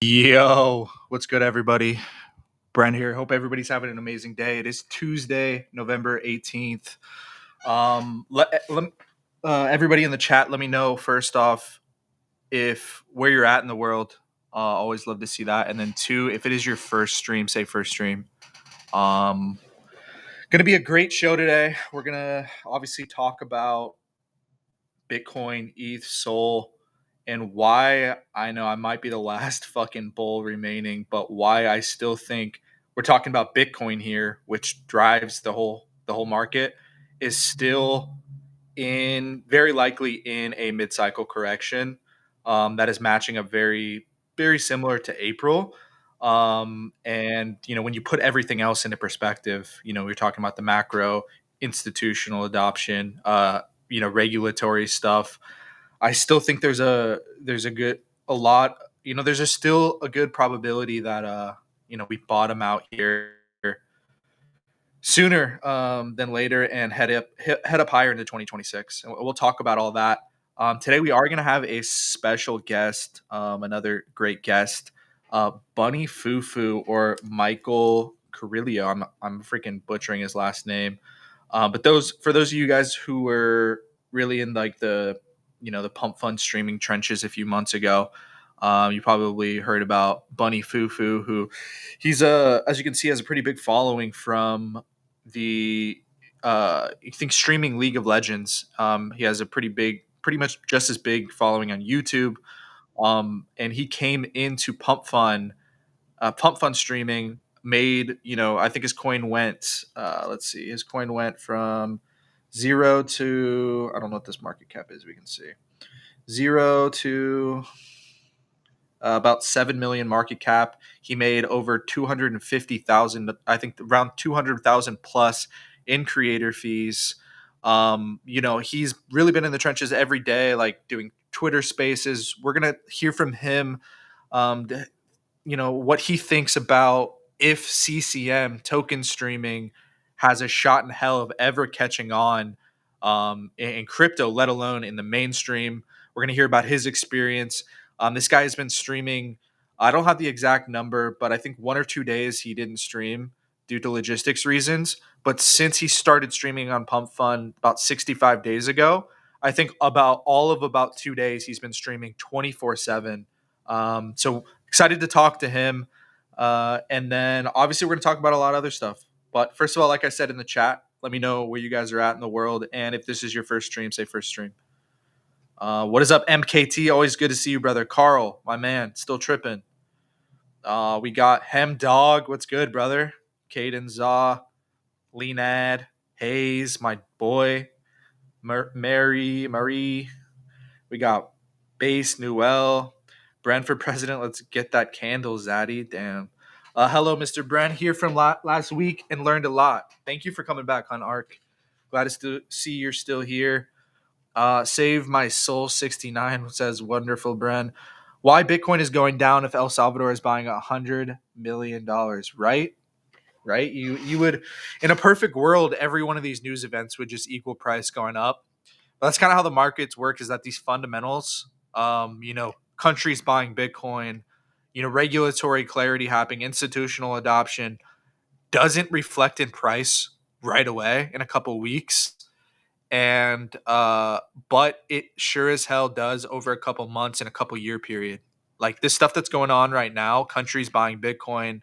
Yo, what's good, everybody? Brent here. Hope everybody's having an amazing day. It is Tuesday, November 18th. Everybody in the chat, let me know first off if where you're at in the world. Always love to see that. And then two, if it is your first stream, say first stream. Um, gonna be a great show today. We're gonna obviously talk about Bitcoin, ETH, Sol, and why I know I might be the last fucking bull remaining, but why I still think we're talking about Bitcoin here, which drives the whole market, is still in very likely in a mid-cycle correction that is matching up very similar to April. And when you put everything else into perspective, we're talking about the macro, institutional adoption, regulatory stuff. I still think there's a good a lot. There's still a good probability that we bottom out here sooner than later and head up higher into 2026. And we'll talk about all that. Today we are going to have a special guest, another great guest, Bunny Fufu or Michael Carrillo. I'm freaking butchering his last name. But for those of you guys who were really in like the pump fund streaming trenches a few months ago, you probably heard about Bunny Fufu, who he's as you can see, has a pretty big following from the I think streaming League of Legends. He has a pretty much just as big following on YouTube. And he came into pump fund streaming, made, I think his coin went, let's see, his coin went from zero to, I don't know what this market cap is, we can see, zero to about 7 million market cap. He made over 250,000, I think around 200,000 plus in creator fees. He's really been in the trenches every day, like doing Twitter spaces. We're going to hear from him, um, what he thinks about if CCM token streaming has a shot in hell of ever catching on in crypto, let alone in the mainstream. We're going to hear about his experience. This guy has been streaming. I don't have the exact number, but I think 1 or 2 days he didn't stream due to logistics reasons. But since he started streaming on Pump Fund about 65 days ago, I think about 2 days he's been streaming 24/7. So excited to talk to him. And then obviously we're going to talk about a lot of other stuff. But first of all, like I said in the chat, let me know where you guys are at in the world. And if this is your first stream, say first stream. What is up, MKT? Always good to see you, brother. Carl, my man, still tripping. We got Hem Dog. What's good, brother? Caden Zaw, Leanad, Hayes, my boy. Marie. We got Base Newell. Brent for president. Let's get that candle, Zaddy. Damn. Hello, Mr. Brent, here from last week and learned a lot. Thank you for coming back on ARC. Glad to see you're still here. Save my soul 69 says wonderful, Brent. Why Bitcoin is going down if El Salvador is buying $100 million, right? Right? You would, in a perfect world, every one of these news events would just equal price going up. But that's kind of how the markets work, is that these fundamentals, countries buying Bitcoin, regulatory clarity happening, institutional adoption doesn't reflect in price right away in a couple weeks. And but it sure as hell does over a couple months and a couple year period. Like this stuff that's going on right now, countries buying Bitcoin,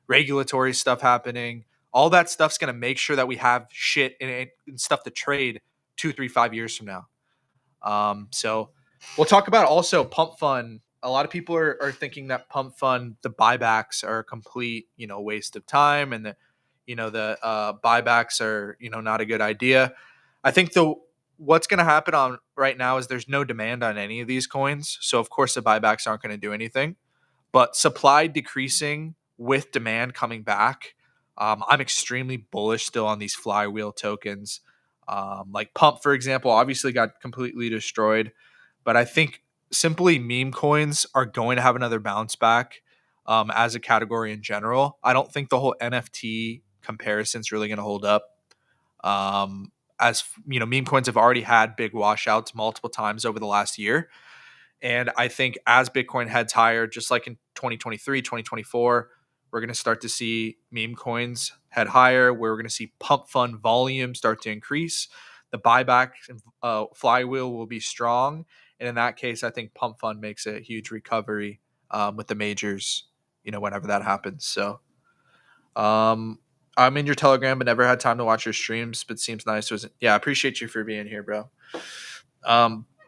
regulatory stuff happening, all that stuff's going to make sure that we have shit and stuff to trade 2, 3, 5 years from now. So we'll talk about also Pump Fund. A lot of people are thinking that Pump Fund, the buybacks are a complete, waste of time, and the buybacks are, not a good idea. I think what's going to happen on right now is there's no demand on any of these coins. So of course the buybacks aren't going to do anything, but supply decreasing with demand coming back. I'm extremely bullish still on these flywheel tokens. Like Pump, for example, obviously got completely destroyed, but I think simply meme coins are going to have another bounce back as a category in general. I don't think the whole NFT comparison is really going to hold up. As meme coins have already had big washouts multiple times over the last year. And I think as Bitcoin heads higher, just like in 2023, 2024, we're going to start to see meme coins head higher, where we're going to see pump fund volume start to increase. The buyback flywheel will be strong. And in that case, I think pump fund makes a huge recovery with the majors, whenever that happens. So um, I'm in your Telegram, but never had time to watch your streams, but seems nice. Yeah, I appreciate you for being here, bro.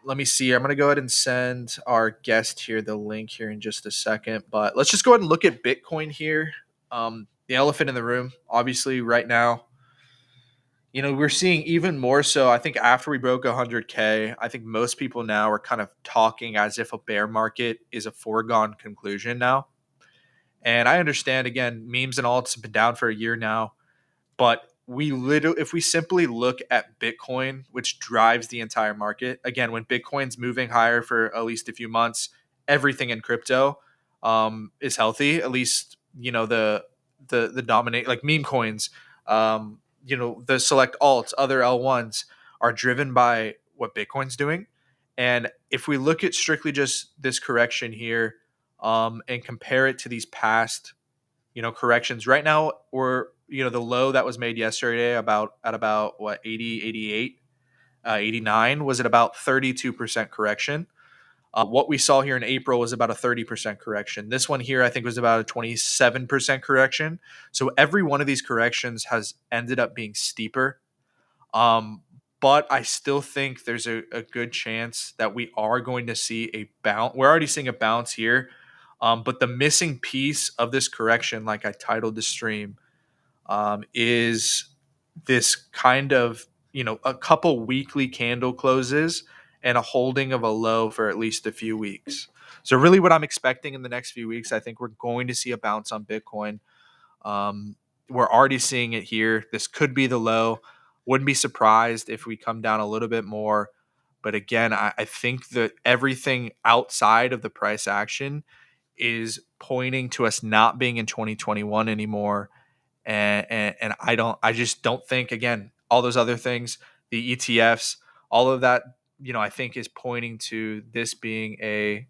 Let me see. I'm going to go ahead and send our guest here the link here in just a second. But let's just go ahead and look at Bitcoin here. The elephant in the room, obviously, right now. We're seeing even more so. I think after we broke 100K, I think most people now are kind of talking as if a bear market is a foregone conclusion now. And I understand, again, memes and all, it's been down for a year now. But if we simply look at Bitcoin, which drives the entire market, again, when Bitcoin's moving higher for at least a few months, everything in crypto is healthy. At least the dominate, like meme coins, the select alts, other L1s are driven by what Bitcoin's doing. And if we look at strictly just this correction here, and compare it to these past corrections right now, or the low that was made yesterday about what, 80, 88, 89 was at about 32% correction. What we saw here in April was about a 30% correction. This one here, I think, was about a 27% correction. So every one of these corrections has ended up being steeper. But I still think there's a good chance that we are going to see a bounce. We're already seeing a bounce here. But the missing piece of this correction, like I titled the stream, is this kind of, a couple weekly candle closes and a holding of a low for at least a few weeks. So really what I'm expecting in the next few weeks, I think we're going to see a bounce on Bitcoin. We're already seeing it here. This could be the low. Wouldn't be surprised if we come down a little bit more. But again, I think that everything outside of the price action is pointing to us not being in 2021 anymore. And I just don't think, again, all those other things, the ETFs, all of that, I think is pointing to this being a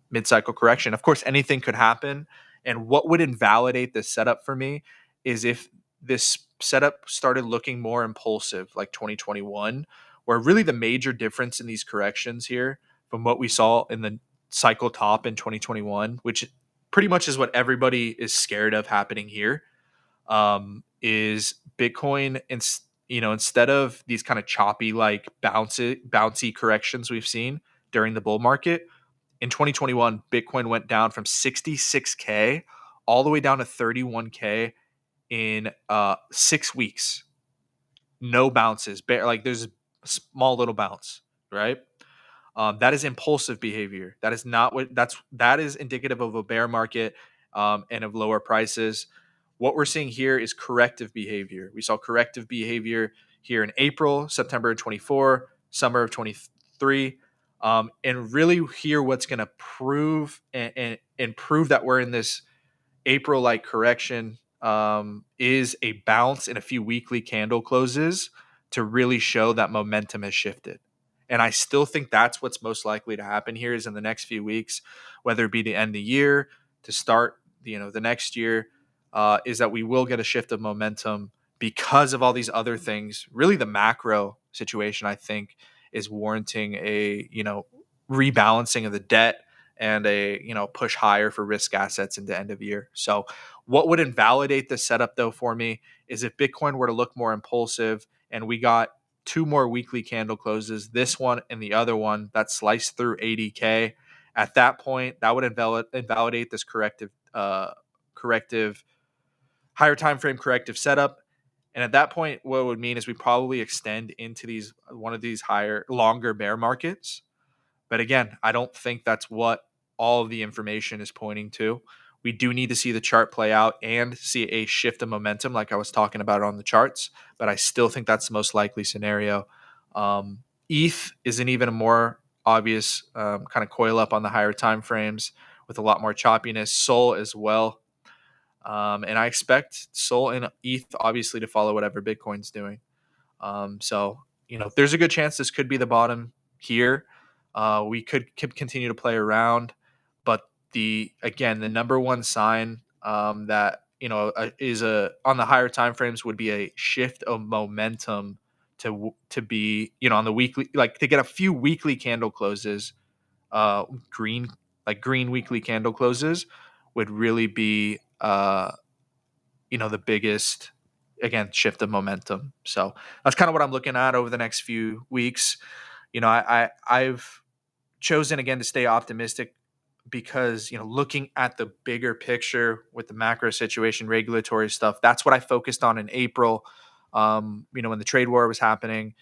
mid-cycle correction. Of course, anything could happen. And what would invalidate this setup for me is if this setup started looking more impulsive, like 2021, where really the major difference in these corrections here from what we saw in the cycle top in 2021, which pretty much is what everybody is scared of happening here, is Bitcoin, instead of these kind of choppy, like bouncy corrections we've seen during the bull market, in 2021, Bitcoin went down from 66K all the way down to 31K in 6 weeks. No bounces, like there's a small little bounce, right? That is impulsive behavior. That is not that is indicative of a bear market, and of lower prices. What we're seeing here is corrective behavior. We saw corrective behavior here in April, September of 24, summer of 23, and really here what's going to prove and prove that we're in this April-like correction, is a bounce in a few weekly candle closes to really show that momentum has shifted. And I still think that's what's most likely to happen here is in the next few weeks, whether it be the end of the year to start, the next year, is that we will get a shift of momentum because of all these other things. Really, the macro situation, I think, is warranting a, rebalancing of the debt and a, push higher for risk assets into end of year. So what would invalidate this setup though for me is if Bitcoin were to look more impulsive and we got two more weekly candle closes, this one and the other one that sliced through 80K. At that point, that would invalidate this corrective higher time frame corrective setup. And at that point, what it would mean is we probably extend into one of these longer bear markets. But again, I don't think that's what all of the information is pointing to. We do need to see the chart play out and see a shift of momentum, like I was talking about on the charts. But I still think that's the most likely scenario. ETH is an even more obvious kind of coil up on the higher time frames with a lot more choppiness. Sol as well. And I expect Sol and ETH obviously to follow whatever Bitcoin's doing. So there's a good chance this could be the bottom here. We could continue to play around, but the number one sign that is a on the higher time frames would be a shift of momentum to be on the weekly, like to get a few weekly candle closes, uh green green weekly candle closes would really be the biggest, again, shift of momentum. So that's kind of what I'm looking at over the next few weeks. I've chosen again to stay optimistic because looking at the bigger picture with the macro situation, regulatory stuff, that's what I focused on in April. When the trade war was happening,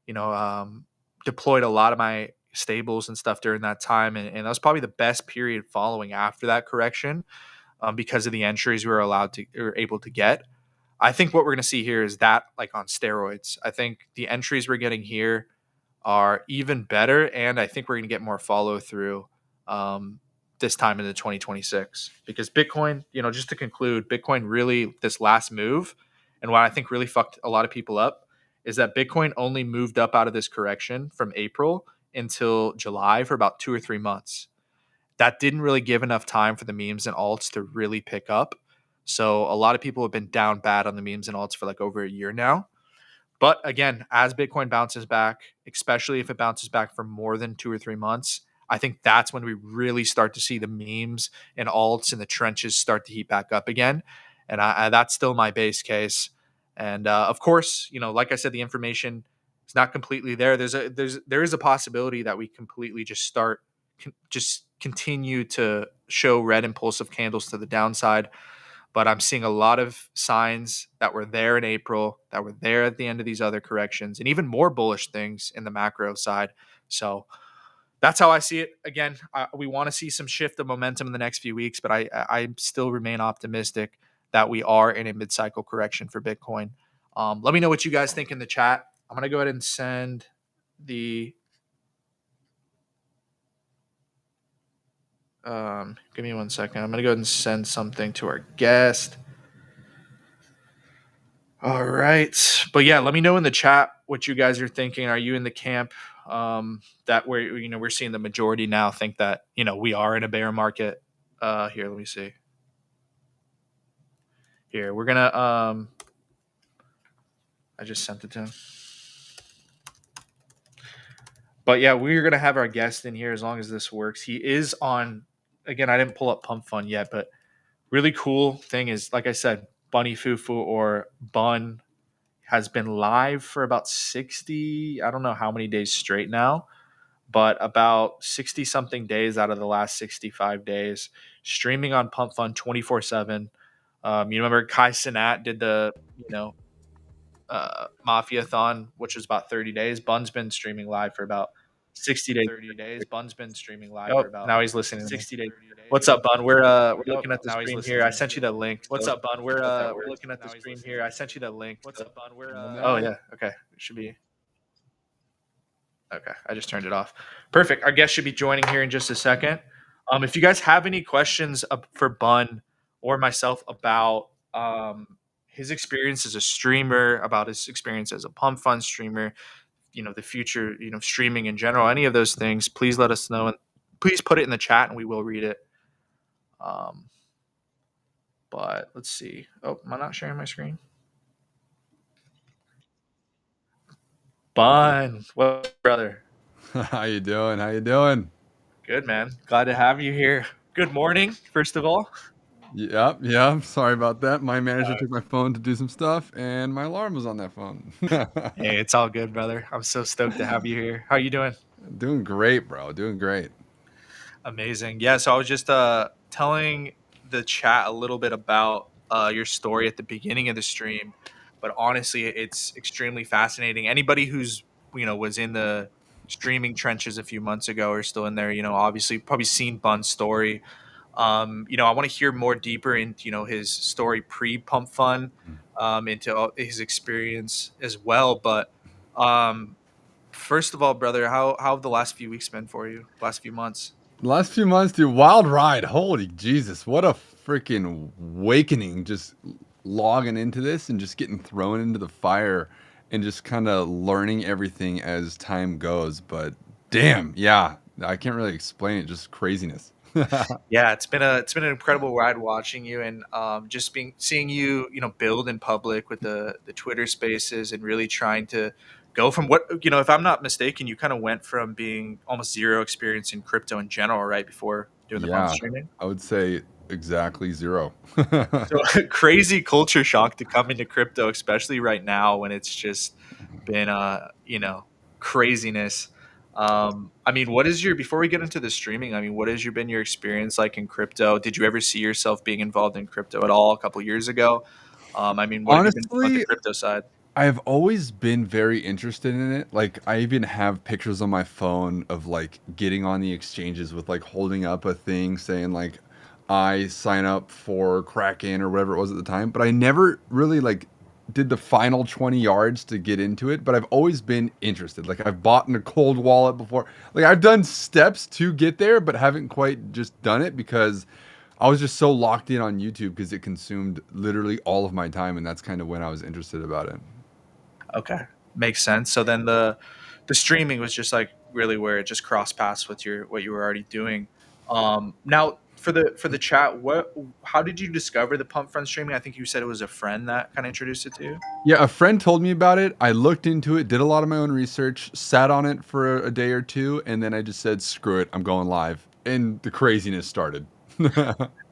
you know um, deployed a lot of my stables and stuff during that time, and that was probably the best period following after that correction, because of the entries we were able to get. I think what we're going to see here is that, like, on steroids. I think the entries we're getting here are even better, and I think we're going to get more follow through this time into 2026, because Bitcoin, just to conclude, Bitcoin really, this last move, and what I think really fucked a lot of people up, is that Bitcoin only moved up out of this correction from April until July for about 2 or 3 months. That didn't really give enough time for the memes and alts to really pick up. So a lot of people have been down bad on the memes and alts for like over a year now. But again, as Bitcoin bounces back, especially if it bounces back for more than 2 or 3 months, I think that's when we really start to see the memes and alts in the trenches start to heat back up again. And that's still my base case. And of course, like I said, the information is not completely there. There is a possibility that we completely just continue to show red impulsive candles to the downside, but I'm seeing a lot of signs that were there in April, that were there at the end of these other corrections, and even more bullish things in the macro side. So that's how I see it. Again, we want to see some shift of momentum in the next few weeks, but I still remain optimistic that we are in a mid-cycle correction for Bitcoin. Let me know what you guys think in the chat. I'm going to go ahead and send the give me 1 second. I'm going to go ahead and send something to our guest. All right. But yeah, let me know in the chat what you guys are thinking. Are you in the camp that we're seeing the majority now think that, we are in a bear market? Here, let me see. Here, we're going to I just sent it to him. But yeah, we're going to have our guest in here as long as this works. He is on, again, I didn't pull up Pump Fund yet, but really cool thing is, like I said, Bunny Fufu or Bun has been live for about 60, I don't know how many days straight now, but about 60 something days out of the last 65 days, streaming on Pump Fund 24/7. You remember Kai Cenat did the, Mafia-thon, which was about 30 days. Bun's been streaming live for about 60 days. Oh, now he's listening to me. What's up, Bun? We're looking at the stream here. I sent you that link. What's up, Bun? We're looking at the stream here. I sent you that link. What's up, Bun? Oh yeah, okay. It should be okay. I just turned it off. Perfect. Our guest should be joining here in just a second. If you guys have any questions for Bun or myself about his experience as a streamer, about his experience as a Pump Fund streamer, the future, streaming in general, any of those things, please let us know, and please put it in the chat and we will read it. But let's see. Oh, am I not sharing my screen? Bun, what, brother? How you doing? How you doing? Good, man. Glad to have you here. Good morning, first of all. Yep. Sorry about that. My manager took my phone to do some stuff, and my alarm was on that phone. Hey, it's all good, brother. I'm so stoked to have you here. How are you doing? Doing great, bro. Doing great. Amazing. Yeah, so I was just telling the chat a little bit about your story at the beginning of the stream, but honestly, it's extremely fascinating. Anybody who's was in the streaming trenches a few months ago or still in there, obviously probably seen Bun's story. I want to hear more deeper into his story pre Pump Fun, into his experience as well. But first of all, brother, how have the last few weeks been for you? Last few months? The last few months, dude, wild ride. Holy Jesus, what a freaking awakening! Just logging into this and just getting thrown into the fire and just kind of learning everything as time goes. But damn, yeah, I can't really explain it, just craziness. Yeah, it's been an incredible ride watching you, and just being seeing you, build in public with the Twitter Spaces, and really trying to go from what, if I'm not mistaken, you kind of went from being almost zero experience in crypto in general, right before doing the pump Yeah, streaming. I would say exactly 0. So crazy culture shock to come into crypto, especially right now when it's just been craziness. I mean, what is your before we get into the streaming? I mean, what has been your experience like in crypto? Did you ever see yourself being involved in crypto at all a couple years ago? I mean, what have you been doing on the Honestly, crypto side? I've always been very interested in it. Like, I even have pictures on my phone of like getting on the exchanges with like holding up a thing saying like I sign up for Kraken or whatever it was at the time, but I never really like did the final 20 yards to get into it, but I've always been interested. Like, I've bought in a cold wallet before. Like, I've done steps to get there, but haven't quite just done it because I was just so locked in on YouTube because it consumed literally all of my time, and that's kind of when I was interested about it. Okay, makes sense. So then the streaming was just like really where it just crossed paths with your what you were already doing. Now for the chat, what how did you discover the pump front streaming? I think you said it was a friend that kind of introduced it to you. Yeah, a friend told me about it. I looked into it, did a lot of my own research, sat on it for a day or two, and then I just said, "Screw it, I'm going live." And the craziness started.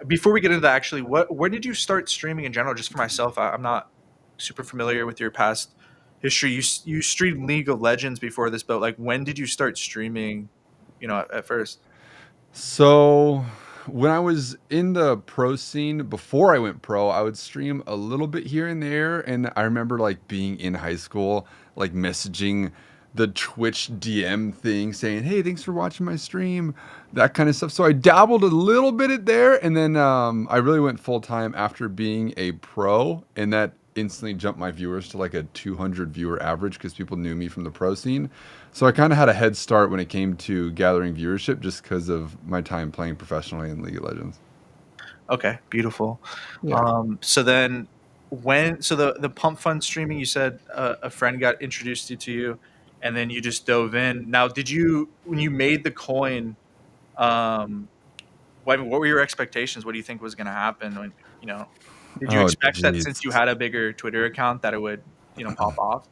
Before we get into that, actually, what where did you start streaming in general? Just for myself, I'm not super familiar with your past history. You streamed League of Legends before this, but like when did you start streaming? At first. So, when I was in the pro scene before I went pro, I would stream a little bit here and there, and I remember like being in high school, like messaging the Twitch DM thing saying, "Hey, thanks for watching my stream," that kind of stuff. So I dabbled a little bit at there, and then I really went full time after being a pro, and that instantly jumped my viewers to like a 200 viewer average because people knew me from the pro scene. So I kind of had a head start when it came to gathering viewership just because of my time playing professionally in League of Legends. Okay, beautiful. Yeah. So then the pump fund streaming, you said a friend got introduced you to you, and then you just dove in. Now, did you when you made the coin? Um, what were your expectations? What do you think was going to happen? When did you Oh, expect that since you jeez. had a bigger Twitter account that it would pop off?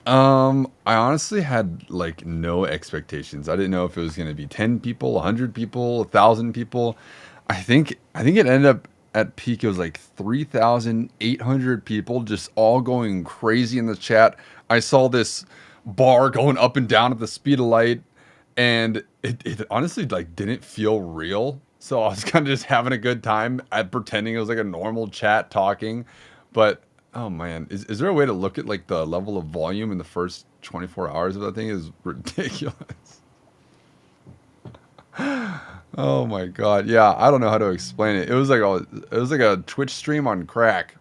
I honestly had like no expectations. I didn't know if it was going to be 10 people, 100 people, 1,000 people. I think it ended up at peak it was like 3,800 people just all going crazy in the chat. I saw this bar going up and down at the speed of light, and it honestly like didn't feel real. So I was kind of just having a good time at pretending it was like a normal chat talking. But oh man, is there a way to look at like the level of volume in the first 24 hours of that thing is ridiculous. Oh my god. Yeah, I don't know how to explain it. It was like a Twitch stream on crack.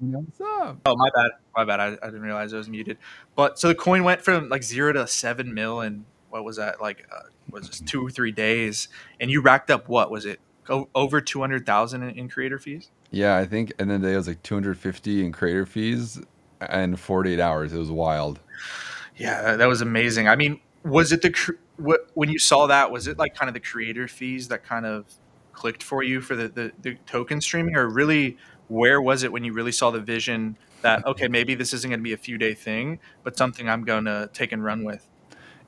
What's up? Oh, my bad. My bad. I didn't realize I was muted. But so the coin went from like 0 to 7 mil in what was that like? Was this 2 or 3 days? And you racked up what was it? Over 200,000 in creator fees. Yeah, I think and then day was like 250 in creator fees and 48 hours. It was wild. Yeah, that was amazing. I mean, was it what when you saw that? Was it like kind of the creator fees that kind of clicked for you for the token streaming, or really where was it when you really saw the vision that okay, maybe this isn't going to be a few day thing, but something I'm going to take and run with?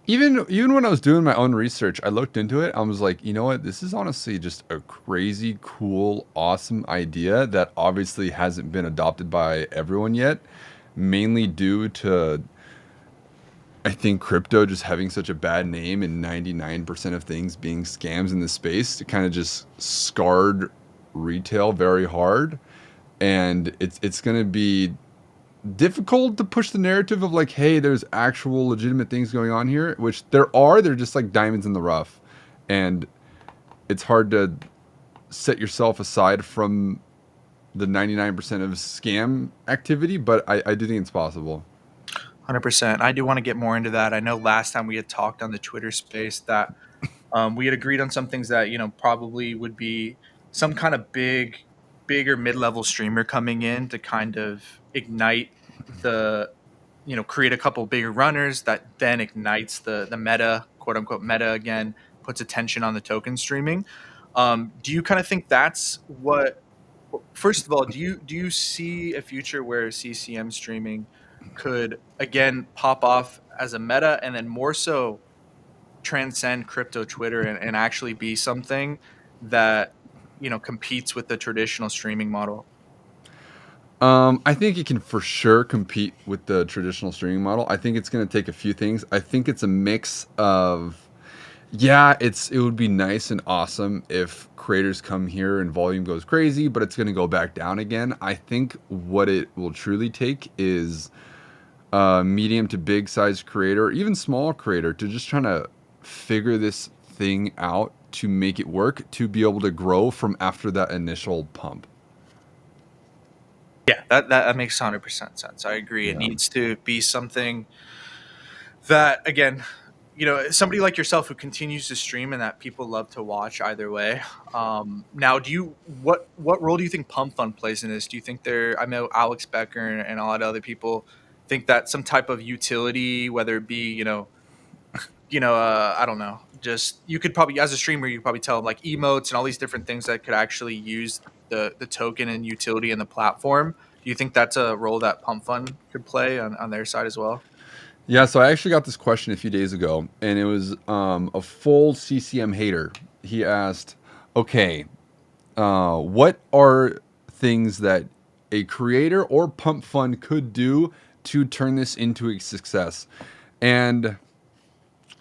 Even when I was doing my own research, I looked into it. I was like, you know what? This is honestly just a crazy, cool, awesome idea that obviously hasn't been adopted by everyone yet, mainly due to I think crypto just having such a bad name and 99% of things being scams in the space. It kind of just scarred retail very hard, and it's going to be difficult to push the narrative of like, hey, there's actual legitimate things going on here, which there are. They're just like diamonds in the rough, and it's hard to set yourself aside from the 99% of scam activity. But I do think it's possible. 100%. I do want to get more into that. I know last time we had talked on the Twitter space that we had agreed on some things that probably would be some kind of bigger mid-level streamer coming in to kind of ignite the, create a couple bigger runners that then ignites the meta, quote unquote meta again, puts attention on the token streaming. Do you kind of think that's what? First of all, do you see a future where CCM streaming could again pop off as a meta, and then more so transcend crypto Twitter and actually be something that competes with the traditional streaming model? I think it can for sure compete with the traditional streaming model. I think it's going to take a few things. I think it's a mix of, yeah, it would be nice and awesome if creators come here and volume goes crazy, but it's going to go back down again. I think what it will truly take is a medium to big size creator, even small creator, to just trying to figure this thing out to make it work to be able to grow from after that initial pump. Yeah, that makes 100% sense. I agree. It Yeah. needs to be something that, again, somebody like yourself who continues to stream and that people love to watch either way. Now, what role do you think Pump Fund plays in this? Do you think I know Alex Becker and a lot of other people think that some type of utility, whether it be, I don't know, just you could probably, as a streamer, you could probably tell them like emotes and all these different things that could actually use the token and utility in the platform. Do you think that's a role that Pump Fund could play on their side as well? Yeah, so I actually got this question a few days ago, and it was a full CCM hater. He asked, "Okay, what are things that a creator or pump fund could do to turn this into a success?" And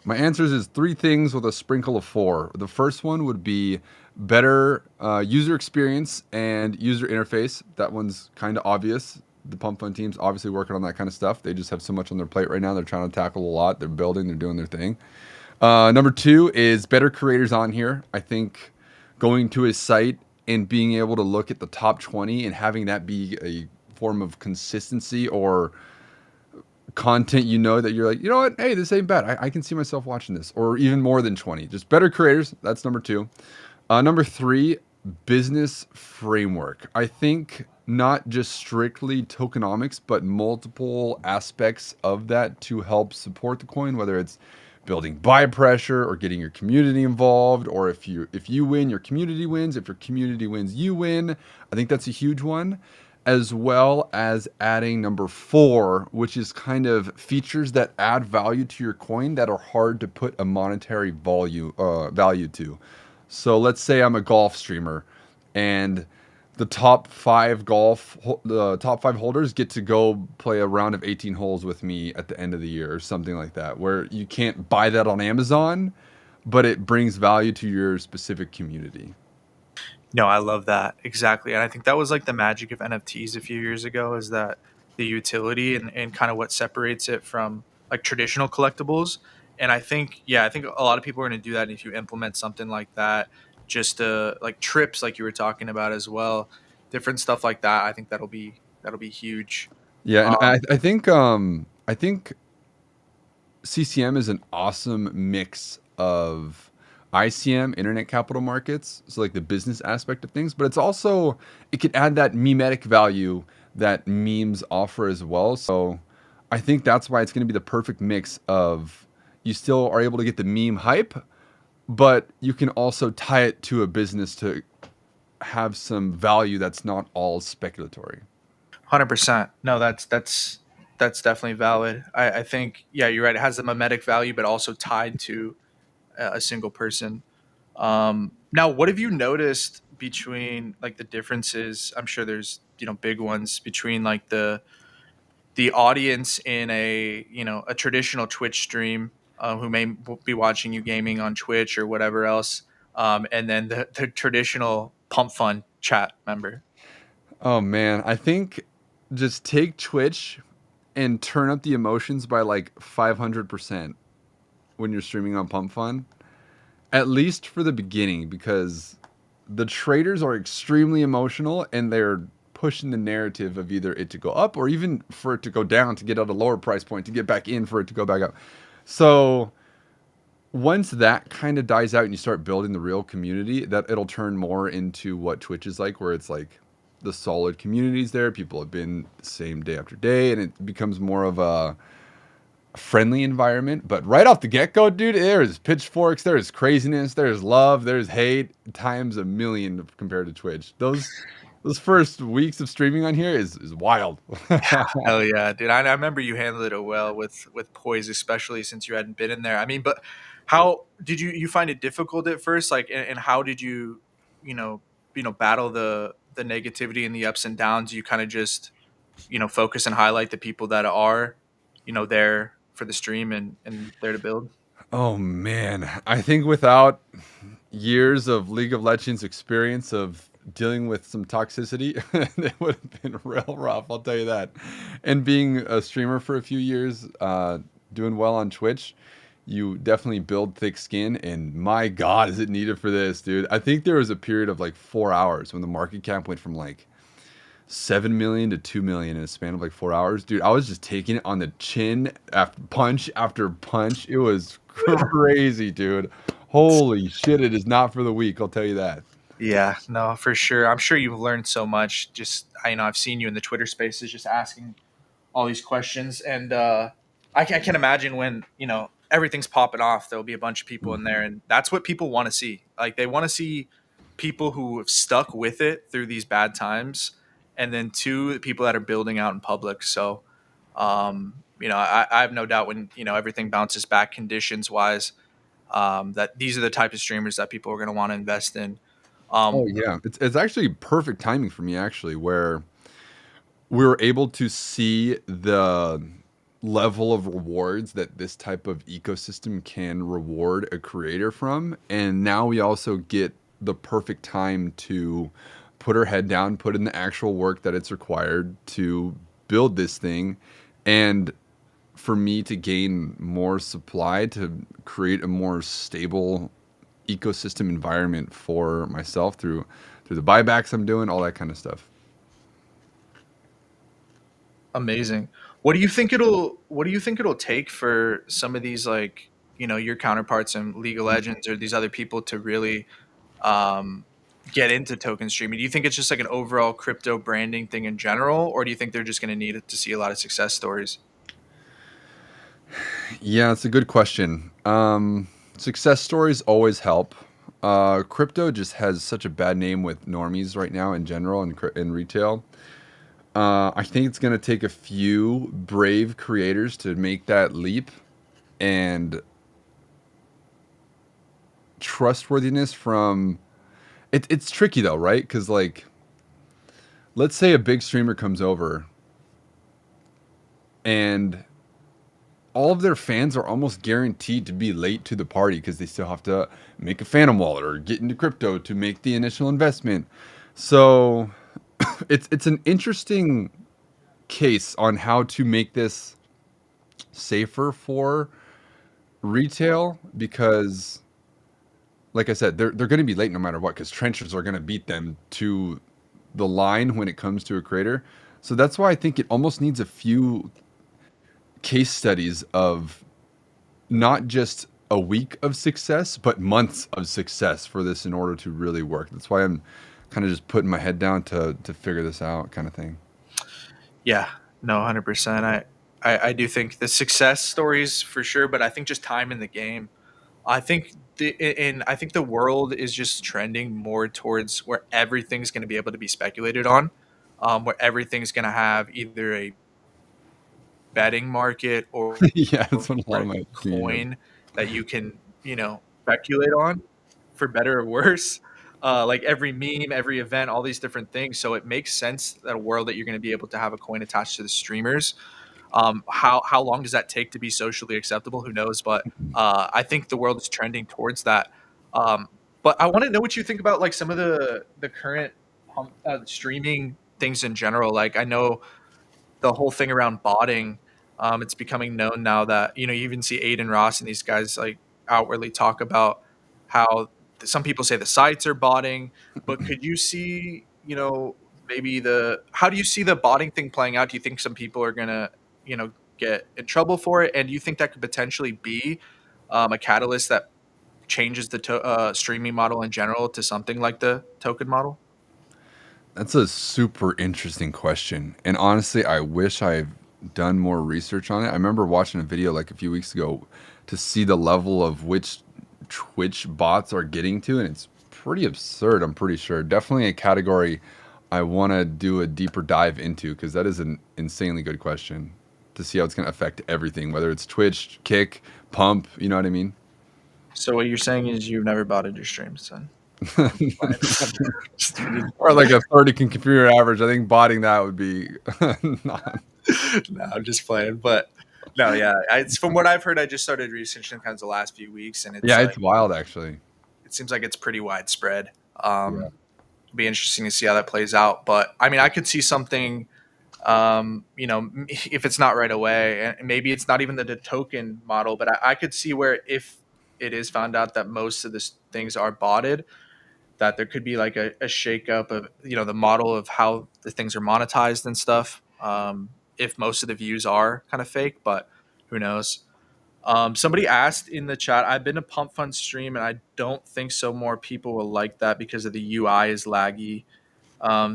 my answers is three things with a sprinkle of four. The first one would be better user experience and user interface. That one's kind of obvious. The Pump Fund team's obviously working on that kind of stuff. They just have so much on their plate right now. They're trying to tackle a lot. They're building. They're doing their thing. Number two is better creators on here. I think going to his site and being able to look at the top 20 and having that be a form of consistency or content, that you're like, you know what, hey, this ain't bad. I can see myself watching this, or even more than 20. Just better creators. That's number two. Number three, business framework. I think not just strictly tokenomics, but multiple aspects of that to help support the coin, whether it's building buy pressure or getting your community involved, or if you win, your community wins. If your community wins, you win. I think that's a huge one, as well as adding number four, which is kind of features that add value to your coin that are hard to put a monetary value to. So let's say I'm a golf streamer, and the top five holders get to go play a round of 18 holes with me at the end of the year or something like that, where you can't buy that on Amazon, but it brings value to your specific community. No, I love that. Exactly. And I think that was like the magic of NFTs a few years ago, is that the utility and kind of what separates it from like traditional collectibles. And I think, yeah, I think a lot of people are going to do that if you implement something like that, just like trips, like you were talking about as well, different stuff like that. I think that'll be huge. Yeah, and I, Um, I think I think CCM is an awesome mix of ICM, internet capital markets, so like the business aspect of things, but it could add that memetic value that memes offer as well. So I think that's why it's going to be the perfect mix of, you still are able to get the meme hype, but you can also tie it to a business to have some value that's not all speculatory. 100%. No, that's definitely valid. I think, yeah, you're right. It has the mimetic value, but also tied to a single person. Now, what have you noticed between like the differences? I'm sure there's big ones between like the audience in a traditional Twitch stream, who may be watching you gaming on Twitch or whatever else, and then the traditional Pump Fun chat member. Oh man, I think just take Twitch and turn up the emotions by like 500% when you're streaming on Pump Fun, at least for the beginning, because the traders are extremely emotional and they're pushing the narrative of either it to go up or even for it to go down to get at a lower price point to get back in for it to go back up. So once that kind of dies out and you start building the real community, that it'll turn more into what Twitch is like, where it's like the solid communities there. People have been the same day after day, and it becomes more of a friendly environment. But right off the get go, dude, there's pitchforks, there's craziness, there's love, there's hate times a million compared to Twitch. Those first weeks of streaming on here is wild. Hell yeah, dude! I remember you handled it well with poise, especially since you hadn't been in there. I mean, but how did you find it difficult at first? Like, and how did you, you know, battle the negativity and the ups and downs? You kind of just focus and highlight the people that are there for the stream and there to build. Oh man, I think without years of League of Legends experience of dealing with some toxicity, it would have been real rough. I'll tell you that. And being a streamer for a few years, doing well on Twitch, you definitely build thick skin. And my God, is it needed for this, dude? I think there was a period of like 4 hours when the market cap went from like 7 million to 2 million in a span of like 4 hours. Dude, I was just taking it on the chin after punch. It was crazy, dude. Holy shit, it is not for the weak, I'll tell you that. Yeah, no, for sure. I'm sure you've learned so much. Just I've seen you in the Twitter spaces, just asking all these questions, and I can imagine when everything's popping off, there'll be a bunch of people in there, and that's what people want to see. Like they want to see people who have stuck with it through these bad times, and then two, the people that are building out in public. So, I have no doubt when everything bounces back conditions wise, that these are the type of streamers that people are going to want to invest in. Oh Um, yeah, it's actually perfect timing for me actually, where we were able to see the level of rewards that this type of ecosystem can reward a creator from, and now we also get the perfect time to put our head down, put in the actual work that it's required to build this thing, and for me to gain more supply to create a more stable ecosystem environment for myself through the buybacks I'm doing, all that kind of stuff. Amazing. What do you think it'll take for some of these, like, your counterparts in League of Legends or these other people to really um get into token streaming? Do you think it's just like an overall crypto branding thing in general, or do you think they're just going to need to see a lot of success stories? Yeah, it's a good question. Success stories always help. Crypto just has such a bad name with normies right now in general and in retail. I think it's going to take a few brave creators to make that leap, and trustworthiness from it's tricky though, right? Because like, let's say a big streamer comes over and all of their fans are almost guaranteed to be late to the party because they still have to make a phantom wallet or get into crypto to make the initial investment. So it's an interesting case on how to make this safer for retail, because like I said, they're going to be late no matter what, because trenchers are going to beat them to the line when it comes to a creator. So that's why I think it almost needs a few case studies of not just a week of success, but months of success for this in order to really work. That's why I'm kind of just putting my head down to figure this out, kind of thing. Yeah, no, 100%. I do think the success stories for sure, but I think just time in the game. I think I think the world is just trending more towards where everything's going to be able to be speculated on, where everything's going to have either a betting market Yeah, that's what a lot or of a my community is. coin that you can speculate on, for better or worse. Like every meme, every event, all these different things. So it makes sense that a world that you're going to be able to have a coin attached to the streamers. How long does that take to be socially acceptable? Who knows? But I think the world is trending towards that. Um, but I want to know what you think about like some of the current streaming things in general. Like I know the whole thing around botting. It's becoming known now that you even see Aiden Ross and these guys like outwardly talk about how some people say the sites are botting, but could you see maybe the how do you see the botting thing playing out? Do you think some people are gonna get in trouble for it, and do you think that could potentially be a catalyst that changes the streaming model in general to something like the token model? That's a super interesting question. And honestly, I wish I've done more research on it. I remember watching a video like a few weeks ago to see the level of which Twitch bots are getting to, and it's pretty absurd, I'm pretty sure. Definitely a category I want to do a deeper dive into because that is an insanely good question to see how it's going to affect everything, whether it's Twitch, Kick, Pump, you know what I mean? So what you're saying is you've never botted your streams, then? I'm just playing. Just Or like a 30 computer average. I think botting that would be not. no, I'm just playing. But no, yeah, it's from what I've heard. I just started researching kind of the last few weeks, and it's Yeah, like it's wild actually. it seems like it's pretty widespread. Yeah. It'll be interesting to see how that plays out. But I mean, I could see something. If it's not right away, and maybe it's not even the token model, but I could see where if it is found out that most of these things are botted, that there could be like a shakeup of the model of how the things are monetized and stuff. If most of the views are kind of fake, but who knows? Somebody asked in the chat, I've been to Pump Fun stream and I don't think so more people will like that because of the UI is laggy.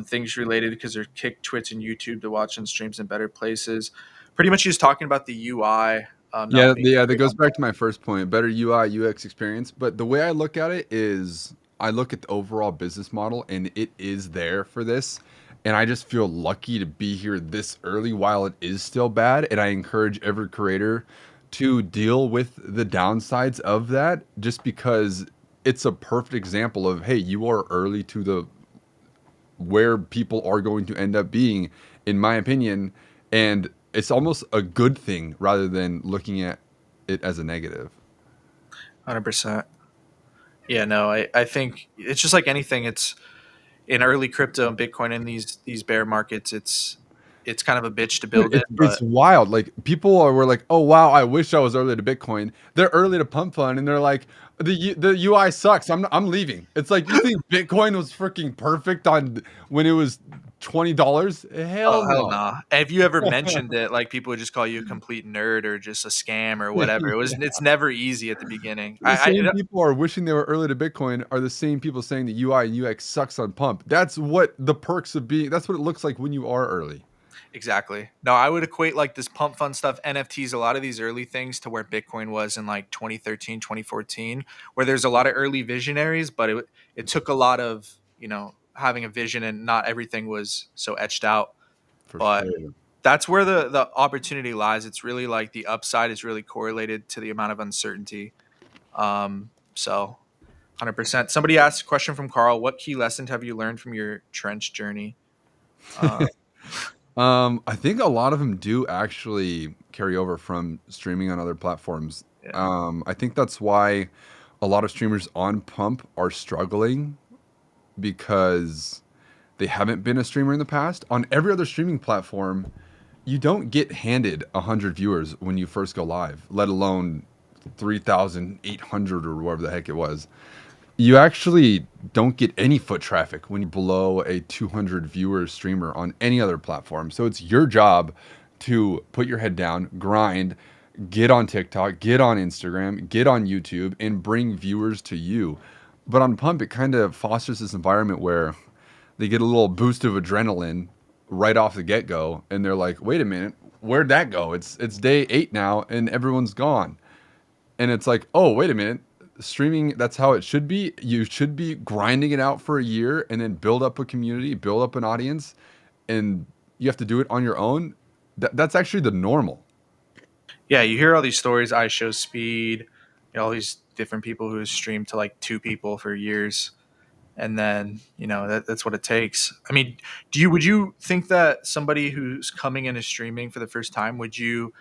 Things related because they're Kick, Twitch, and YouTube to watch on streams in better places. Pretty much he's talking about the UI not being Yeah, that great goes on back to my first point, better UI, UX experience. But the way I look at it is I look at the overall business model and it is there for this. And I just feel lucky to be here this early while it is still bad. And I encourage every creator to deal with the downsides of that just because it's a perfect example of, hey, you are early to the where people are going to end up being, in my opinion. And it's almost a good thing rather than looking at it as a negative. 100%. Yeah, no, I think it's just like anything. It's in early crypto and Bitcoin in these bear markets. It's kind of a bitch to Dude, build in, it's but wild. Like were like, "Oh wow, I wish I was early to Bitcoin." They're early to Pump Fund, and they're like, the UI sucks. I'm leaving." It's like you think Bitcoin was freaking perfect on when it was $20? oh Hell hell no. nah. Have you ever mentioned it? Like people would just call you a complete nerd or just a scam or whatever. It's never easy at the beginning. The same people are wishing they were early to Bitcoin are the same people saying the UI and UX sucks on Pump. That's what the perks of being. That's what it looks like when you are early. Exactly. No, I would equate like this pump fund stuff, NFTs, a lot of these early things to where Bitcoin was in like 2013, 2014, where there's a lot of early visionaries, but it took a lot of, having a vision and not everything was so etched out. For But sure. that's where the opportunity lies. It's really like the upside is really correlated to the amount of uncertainty. So 100%. Somebody asked a question from Carl, what key lessons have you learned from your trench journey? Uh, I think a lot of them do actually carry over from streaming on other platforms. yeah. I think that's why a lot of streamers on Pump are struggling because they haven't been a streamer in the past. On every other streaming platform, you don't get handed 100 viewers when you first go live, let alone 3,800 or whatever the heck it was. You actually don't get any foot traffic when you blow a 200 viewer streamer on any other platform. So it's your job to put your head down, grind, get on TikTok, get on Instagram, get on YouTube, and bring viewers to you. But on Pump, it kind of fosters this environment where they get a little boost of adrenaline right off the get go, and they're like, "Wait a minute, where'd that go? It's day 8 now, and everyone's gone." And it's like, "Oh, wait a minute, streaming, that's how it should be. You should be grinding it out for a year and then build up a community, build up an audience, and you have to do it on your own." That's actually the normal. Yeah, you hear all these stories. I show speed, all these different people who stream to like two people for years, and then that's what it takes. I mean, would you think that somebody who's coming into streaming for the first time would you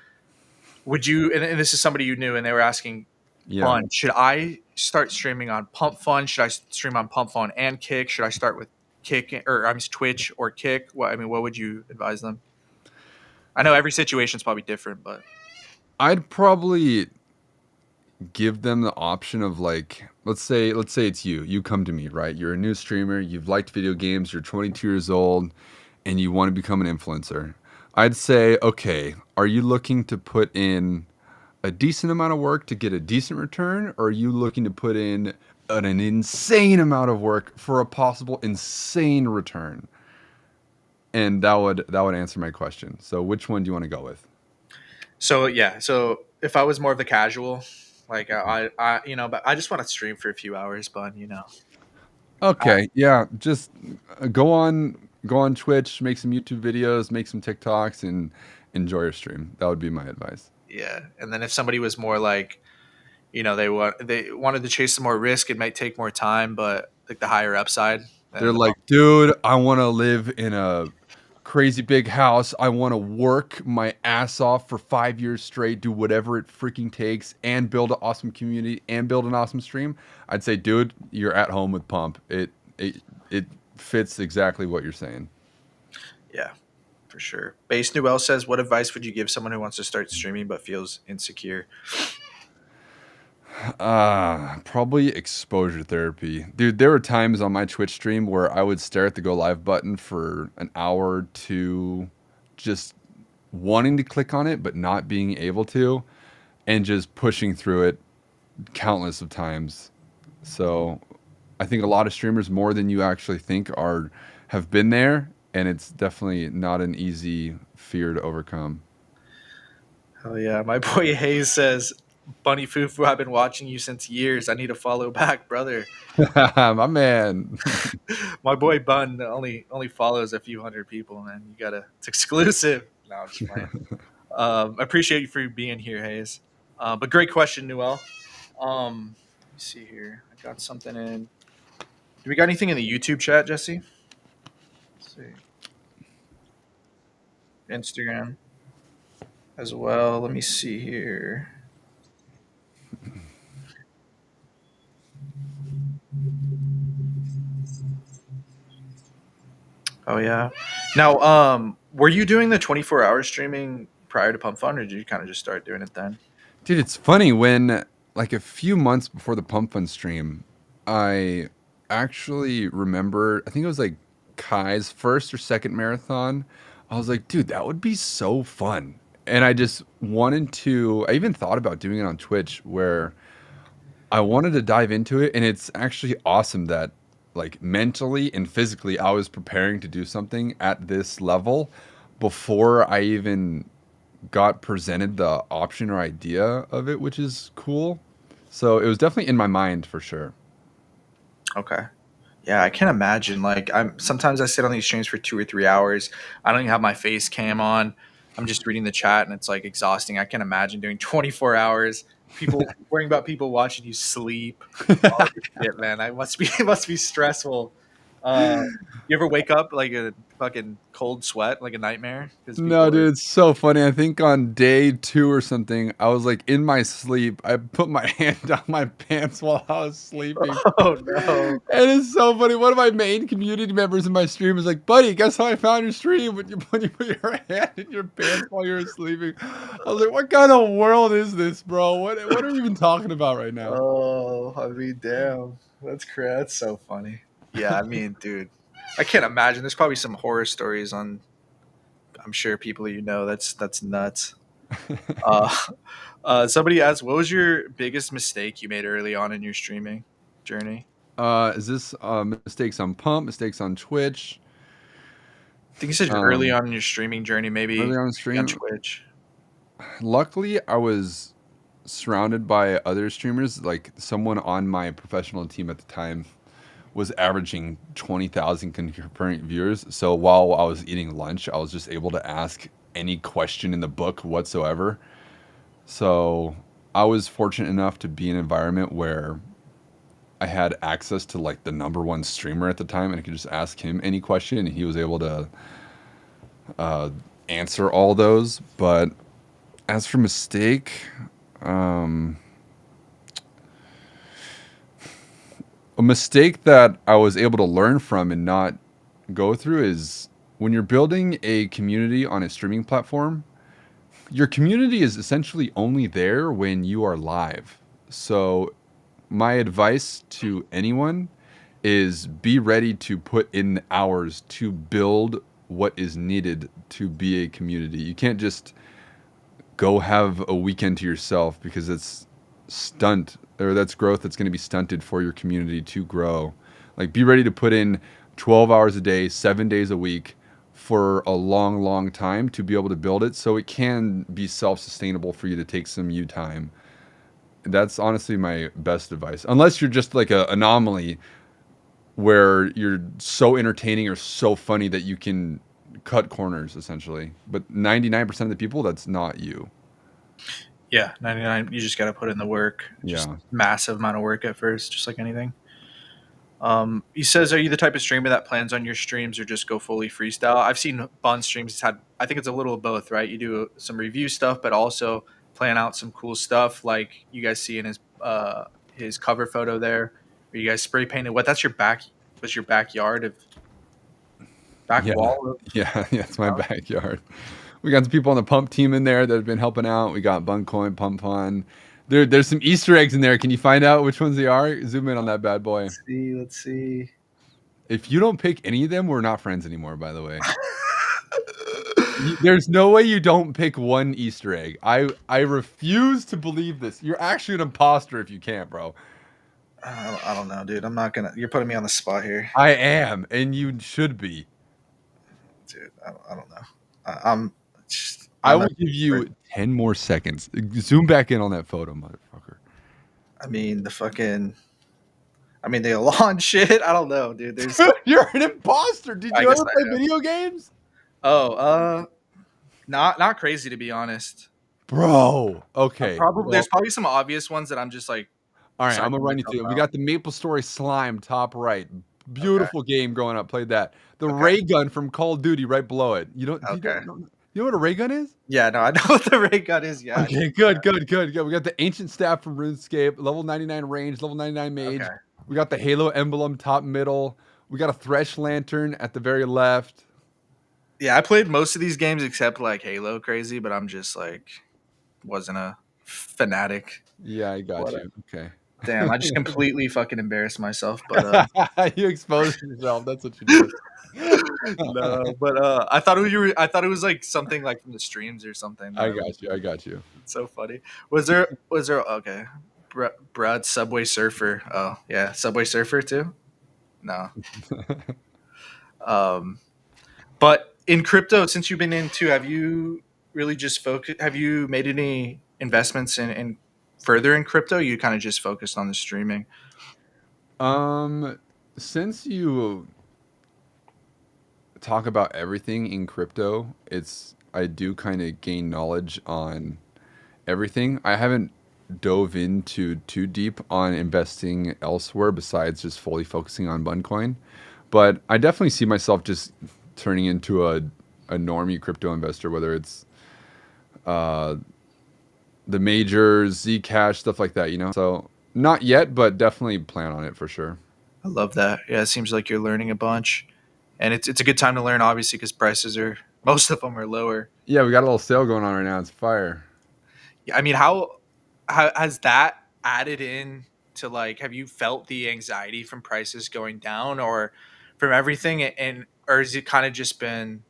and this is somebody you knew and they were asking Yeah. fun, should I start streaming on Pump Fun? Should I stream on Pump Fun and Kick? Should I start with Kick or I'm Twitch or Kick? What would you advise them? I know every situation is probably different, but I'd probably give them the option of like, let's say it's you. You come to me, right? You're a new streamer, you've liked video games, you're 22 years old, and you want to become an influencer. I'd say, okay, are you looking to put in a decent amount of work to get a decent return, or are you looking to put in an insane amount of work for a possible insane return? And that would answer my question. So which one do you want to go with? So yeah, so if I was more of the casual, like but I just want to stream for a few hours, but Okay, yeah, just go on Twitch, make some YouTube videos, make some TikToks, and enjoy your stream. That would be my advice. yeah. And then if somebody was more like, they wanted to chase some more risk, it might take more time, but like the higher upside, They're then the like, dude, I want to live in a crazy big house. I want to work my ass off for 5 years straight, do whatever it freaking takes, and build an awesome community and build an awesome stream. I'd say, dude, you're at home with Pump. It fits exactly what you're saying. yeah, for sure. Base Newell says, "What advice would you give someone who wants to start streaming but feels insecure?" Probably exposure therapy. Dude, there were times on my Twitch stream where I would stare at the go live button for an hour or two, just wanting to click on it, but not being able to, and just pushing through it countless of times. So I think a lot of streamers, more than you actually think, have been there, and it's definitely not an easy fear to overcome. Oh yeah, my boy Hayes says, "Bunny Fufu, I've been watching you since years. I need to follow back, brother." My man. My boy Bun only follows a few hundred people, man. You gotta, it's exclusive. No, I'm just playing. I appreciate you for being here, Hayes. But great question, Newell. Let me see here. I got something in. Do we got anything in the YouTube chat, Jesse? Let's see. Instagram as well. Let me see here. Oh yeah. Now, were you doing the 24-hour streaming prior to Pump Fun, or did you kind of just start doing it then? Dude, it's funny when, like, a few months before the Pump Fun stream, I actually remember, I think it was like Kai's first or second marathon. I was like, dude, that would be so fun. And I just wanted to, I even thought about doing it on Twitch where I wanted to dive into it. And it's actually awesome that, like, mentally and physically, I was preparing to do something at this level before I even got presented the option or idea of it, which is cool. So it was definitely in my mind for sure. Okay. Yeah, I can't imagine. Like, I'm sometimes I sit on these streams for 2 or 3 hours. I don't even have my face cam on. I'm just reading the chat, and it's like exhausting. I can't imagine doing 24 hours. People worrying about people watching you sleep. All this shit, man. I must be it must be stressful. You ever wake up like a fucking cold sweat, like a nightmare? Because No, people are. dude, it's so funny. I think on day two or something, I was like in my sleep. I put my hand down my pants while I was sleeping. Oh no. And it's so funny. One of my main community members in my stream was like, buddy, guess how I found your stream when you put your hand in your pants while you were sleeping. I was like, what kind of world is this, bro? What are we even talking about right now? Oh, I mean, damn. That's so funny. Yeah, I mean, dude, I can't imagine. There's probably some horror stories on. I'm sure people that's nuts. Uh, somebody asked, what was your biggest mistake you made early on in your streaming journey? Is this mistakes on Pump, mistakes on Twitch, I think you said early um, on in your streaming journey, early maybe on on stream? Twitch. Luckily, I was surrounded by other streamers. Like someone on my professional team at the time was averaging 20,000 concurrent viewers. So while I was eating lunch, I was just able to ask any question in the book whatsoever. So I was fortunate enough to be in an environment where I had access to like the number one streamer at the time, and I could just ask him any question, and he was able to uh, answer all those. But as for mistake, um, a mistake that I was able to learn from and not go through is when you're building a community on a streaming platform, your community is essentially only there when you are live. So, my advice to anyone is be ready to put in the hours to build what is needed to be a community. You can't just go have a weekend to yourself because that's growth that's going to be stunted for your community to grow. Like, be ready to put in 12 hours a day, 7 days a week for a long, long time to be able to build it so it can be self-sustainable for you to take some you time. That's honestly my best advice. Unless you're just like an anomaly where you're so entertaining or so funny that you can cut corners essentially. But 99% of the people, that's not you. Yeah, 99. You just got to put in the work. Just Yeah. massive amount of work at first, just like anything. He says, "Are you the type of streamer that plans on your streams or just go fully freestyle?" I've seen Bun streams. It's had, I think it's a little of both, right? You do some review stuff, but also plan out some cool stuff, like you guys see in his cover photo there. Where you guys spray painted. What? That's your back. Was your backyard of back Yeah. wall of Yeah. Yeah. It's my house? backyard. We got some people on the pump team in there that have been helping out. We got Buncoin, Pump Fun. There's some Easter eggs in there. Can you find out which ones they are? Zoom in on that bad boy. Let's see. Let's see. If you don't pick any of them, we're not friends anymore, by the way. There's no way you don't pick one Easter egg. I refuse to believe this. You're actually an imposter if you can't, bro. I don't know, dude. I'm not gonna. You're putting me on the spot here, I am, and you should be. dude. I don't know. I'm. I I'm will a. give you 10 more seconds. Zoom back in on that photo, motherfucker. I mean the fucking. I mean the Elon shit. I don't know, dude. There's. You're an imposter. Did I you guess ever I play am. video games? Oh, not crazy to be honest. Bro. Okay. Probably Well, there's probably some obvious ones that I'm just like all right. I'm gonna psyching run you myself through it. We out. got the Maple Story Slime top right. Okay. Beautiful game growing up. Played that. The Okay. ray gun from Call of Duty right below it. Okay. You know what a ray gun is? Yeah. No, I know what the ray gun is. Yeah. I know. Okay, good. We got the ancient staff from RuneScape, level 99 range, level 99 mage. Okay. We got the Halo emblem top middle. We got a Thresh lantern at the very left. Yeah, I played most of these games except like Halo crazy, but I'm just like wasn't a fanatic. Yeah, I got What you. Okay. Damn, I just completely fucking embarrassed myself. But You exposed yourself. That's what you did. no, but I thought it was like something like from the streams or something. That I I was, got you. I got you. it's so funny. Was there okay? Brad Subway Surfer. Oh yeah, Subway Surfer too. No. Um, but in crypto, since you've been into, have you really just focused? Have you made any investments in further in crypto? You kind of just focused on the streaming. Um, since you talk about everything in crypto, I do kind of gain knowledge on everything. I haven't dove into too deep on investing elsewhere besides just fully focusing on Buncoin, but I definitely see myself just turning into a normie crypto investor, whether it's uh, the majors, Zcash, stuff like that. So not yet, but definitely plan on it for sure. I love that. Yeah, it seems like you're learning a bunch, and it's a good time to learn, obviously, because prices are most of them are lower. Yeah, we got a little sale going on right now. It's fire. Yeah, I mean, how has that added in to like? Have you felt the anxiety from prices going down, or from everything, and or has it kind of just been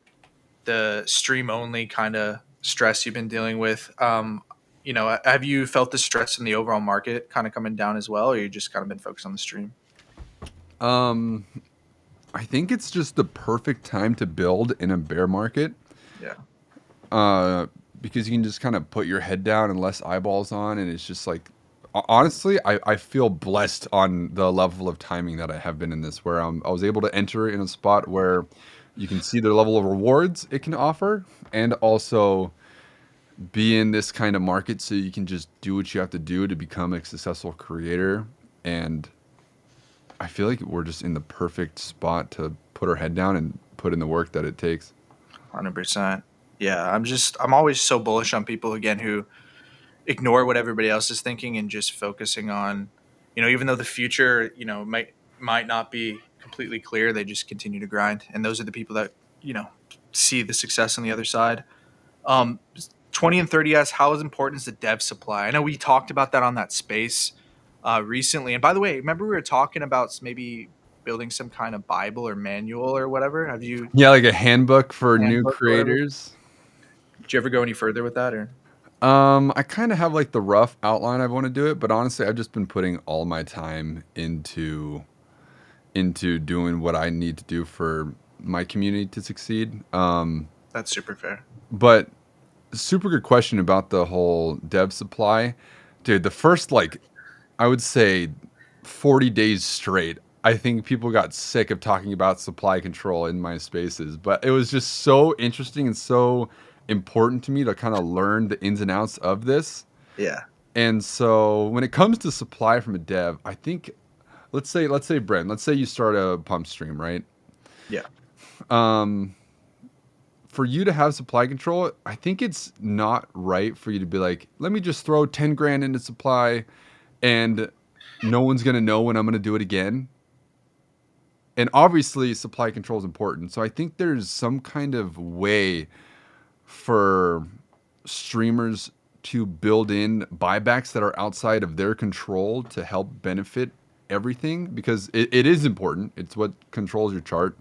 the stream only kind of stress you've been dealing with? Have you felt the stress in the overall market kind of coming down as well, or you just kind of been focused on the stream? Um, I think it's just the perfect time to build in a bear market. Yeah. Uh, because you can just kind of put your head down and less eyeballs on, and it's just like, honestly, I feel blessed on the level of timing that I have been in this, where I was able to enter in a spot where you can see the level of rewards it can offer, and also be in this kind of market so you can just do what you have to do to become a successful creator. And I feel like we're just in the perfect spot to put our head down and put in the work that it takes. 100%. Yeah, I'm always so bullish on people again who ignore what everybody else is thinking and just focusing on, even though the future, might not be completely clear, they just continue to grind. And those are the people that, see the success on the other side. Um 20 and 30s, how is important is the dev supply? I know we talked about that on that space recently. And by the way, remember we were talking about maybe building some kind of Bible or manual or whatever. Have you Yeah, like a handbook for new handbook or whatever? creators. Did you ever go any further with that or? I kind of have like the rough outline I want to do it, but honestly, I've just been putting all my time into doing what I need to do for my community to succeed. That's super fair. But super good question about the whole dev supply, dude. The first like I would say 40 days straight, I think people got sick of talking about supply control in my spaces, but it was just so interesting and so important to me to kind of learn the ins and outs of this. Yeah. And so when it comes to supply from a dev, I think let's say Brent, let's say you start a pump stream, right? Yeah. Um for you to have supply control, I think it's not right for you to be like, let me just throw 10 grand into supply and no one's going to know when I'm going to do it again. And obviously supply control is important. So I think there's some kind of way for streamers to build in buybacks that are outside of their control to help benefit everything because it is important. It's what controls your chart.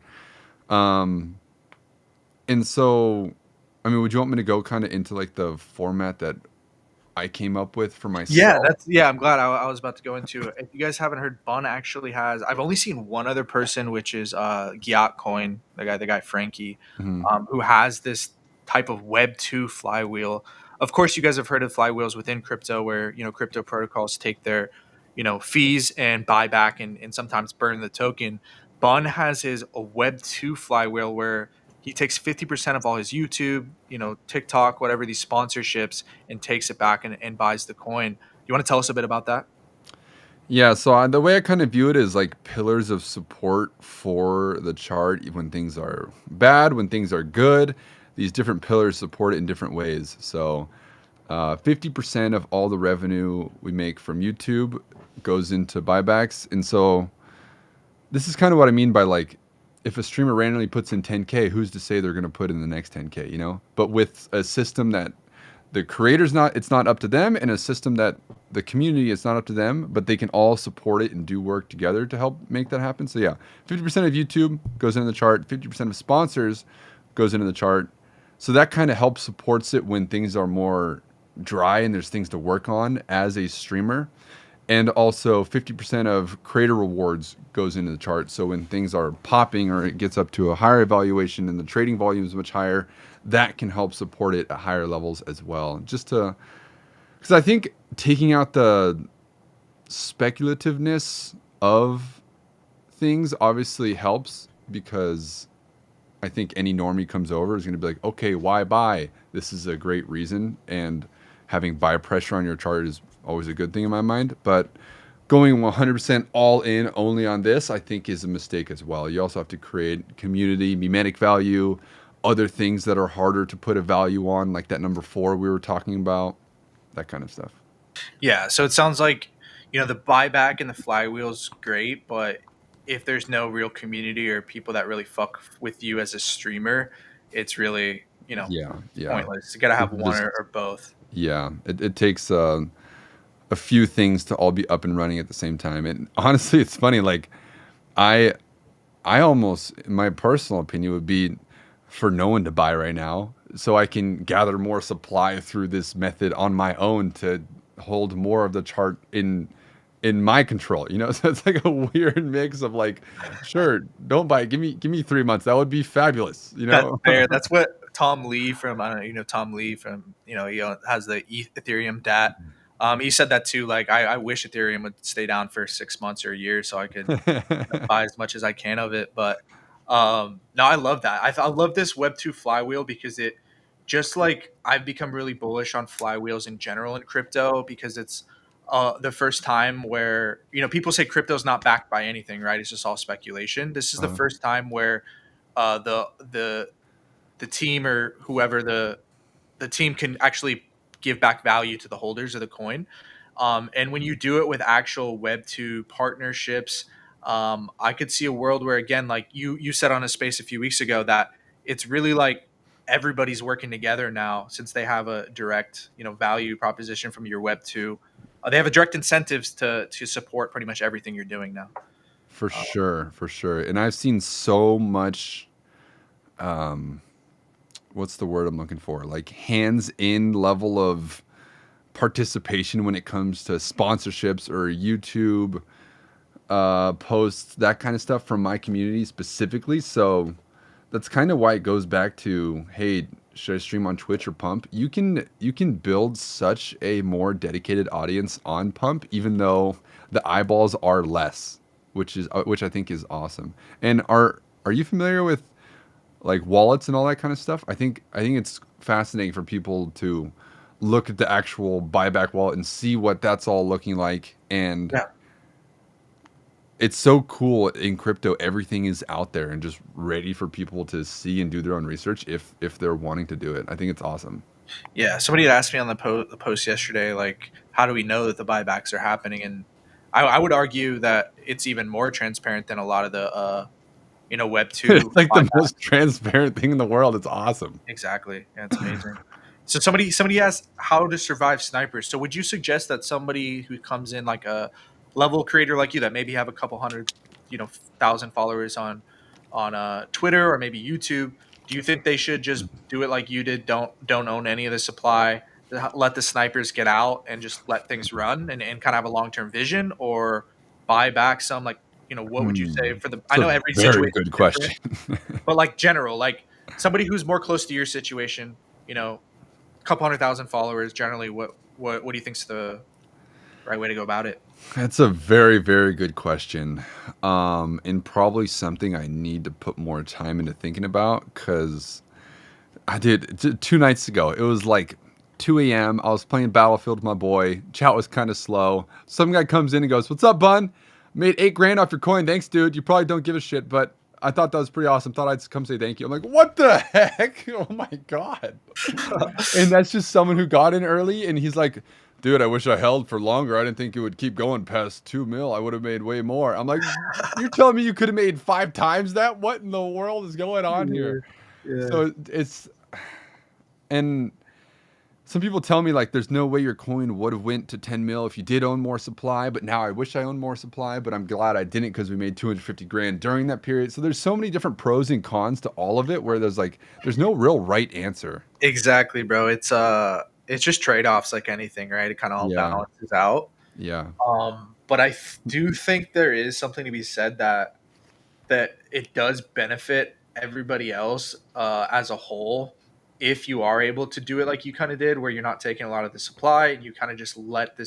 Um, and so, I mean, would you want me to go kind of into like the format that I came up with for Yeah, myself? that's yeah. I'm glad I was about to go into it. If you guys haven't heard, Bun actually has. I've only seen one other person, which is Giat Coin, the guy Frankie, Mhm. who has this type of Web two flywheel. Of course, you guys have heard of flywheels within crypto, where crypto protocols take their fees and buy back and sometimes burn the token. Bun has his a Web two flywheel where he takes 50% of all his YouTube, TikTok, whatever these sponsorships and takes it back and buys the coin. You want to tell us a bit about that? Yeah, so the way I kind of view it is like pillars of support for the chart when things are bad, when things are good. These different pillars support it in different ways. So, 50% of all the revenue we make from YouTube goes into buybacks. And so, this is kind of what I mean by like, if a streamer randomly puts in 10K, who's to say they're going to put in the next 10K, you know? But with a system that the creator's not, it's not up to them, and a system that the community, it's not up to them, but they can all support it and do work together to help make that happen. So yeah, 50% of YouTube goes into the chart, 50% of sponsors goes into the chart. So that kind of helps supports it when things are more dry and there's things to work on as a streamer. And also 50% of creator rewards goes into the chart. So when things are popping or it gets up to a higher evaluation and the trading volume is much higher, that can help support it at higher levels as well. Just to, because I think taking out the speculativeness of things obviously helps because I think any normie comes over is going to be like, okay, why buy? This is a great reason. And having buy pressure on your chart is always a good thing in my mind. But going 100% all in only on this, I think is a mistake as well. You also have to create community, mimetic value, other things that are harder to put a value on, like that number 4 we were talking about, that kind of stuff. Yeah, so it sounds like the buyback and the flywheel's great, but if there's no real community or people that really fuck with you as a streamer, it's really Yeah, yeah. pointless. You got to have It one just, or both. yeah, it takes a few things to all be up and running at the same time. And honestly, it's funny. Like I, I almost, in my personal opinion, would be for no one to buy right now, so I can gather more supply through this method on my own to hold more of the chart in my control. You know, so it's like a weird mix of like, sure, don't buy. Give me 3 months. That would be fabulous. You That's know. fair. That's what Tom Lee from I don't know, Tom Lee from he has the Ethereum DAT. He said that too. Like I wish Ethereum would stay down for 6 months or a year so I could buy as much as I can of it. But no, I love that. I love this Web two flywheel because it just like I've become really bullish on flywheels in general in crypto because it's the first time where people say crypto's not backed by anything, right? It's just all speculation. This is the uh, first time where uh, the the the team or whoever the team can actually give back value to the holders of the coin. And when you do it with actual Web two partnerships, I could see a world where again, like you said on a space a few weeks ago, that it's really like everybody's working together now since they have a direct value proposition from your Web two. They have a direct incentives to support pretty much everything you're doing now. for Uh, sure, for sure. And I've seen so much. What's the word I'm looking for? Like hands in level of participation when it comes to sponsorships or YouTube posts, that kind of stuff from my community specifically. So that's kind of why it goes back to, hey, should I stream on Twitch or Pump? You can build such a more dedicated audience on Pump, even though the eyeballs are less, which I think is awesome. And are you familiar with like wallets and all that kind of stuff? I think it's fascinating for people to look at the actual buyback wallet and see what that's all looking like. And Yeah. it's so cool in crypto. Everything is out there and just ready for people to see and do their own research if they're wanting to do it. I think it's awesome. Yeah, somebody had asked me on the post yesterday, like, how do we know that the buybacks are happening? And I would argue that it's even more transparent than a lot of the Web It's two like the buybacks. most transparent thing in the world. It's awesome. Exactly. Yeah, it's amazing. So somebody asked how to survive snipers. So would you suggest that somebody who comes in like a level creator like you that maybe have a couple hundred, thousand followers on Twitter or maybe YouTube, do you think they should just do it like you did? Don't own any of the supply. Let the snipers get out and just let things run and kind of have a long term vision, or buy back some, like, what would you say for the? It's I a know every very situation good is different, question. but like general, like somebody who's more close to your situation, a couple 100,000 followers, generally, what do you think's the right way to go about it? That's a very, very good question. And probably something I need to put more time into thinking about, because I did 2 nights ago. It was like 2 a.m. I was playing Battlefield with my boy. Chat was kind of slow. Some guy comes in and goes, "What's up, bun? Made 8 grand off your coin. Thanks, dude. You probably don't give a shit, but I thought that was pretty awesome. Thought I'd come say thank you." I'm like, "What the heck? Oh my god!" And that's just someone who got in early, and he's like, "Dude, I wish I held for longer. I didn't think it would keep going past 2 mil. I would have made way more." I'm like, "You're telling me you could have made 5 times that? What in the world is going on here?" Yeah, yeah. So it's and some people tell me like there's no way your coin would have went to 10 mil if you did own more supply, but now I wish I owned more supply, but I'm glad I didn't because we made 250 grand during that period. So there's so many different pros and cons to all of it, where there's no real right answer. Exactly, bro. It's just trade-offs like anything, right? It kind of all Yeah. balances out. Yeah. But do think there is something to be said that it does benefit everybody else as a whole if you are able to do it like you kind of did, where you're not taking a lot of the supply and you kind of just let the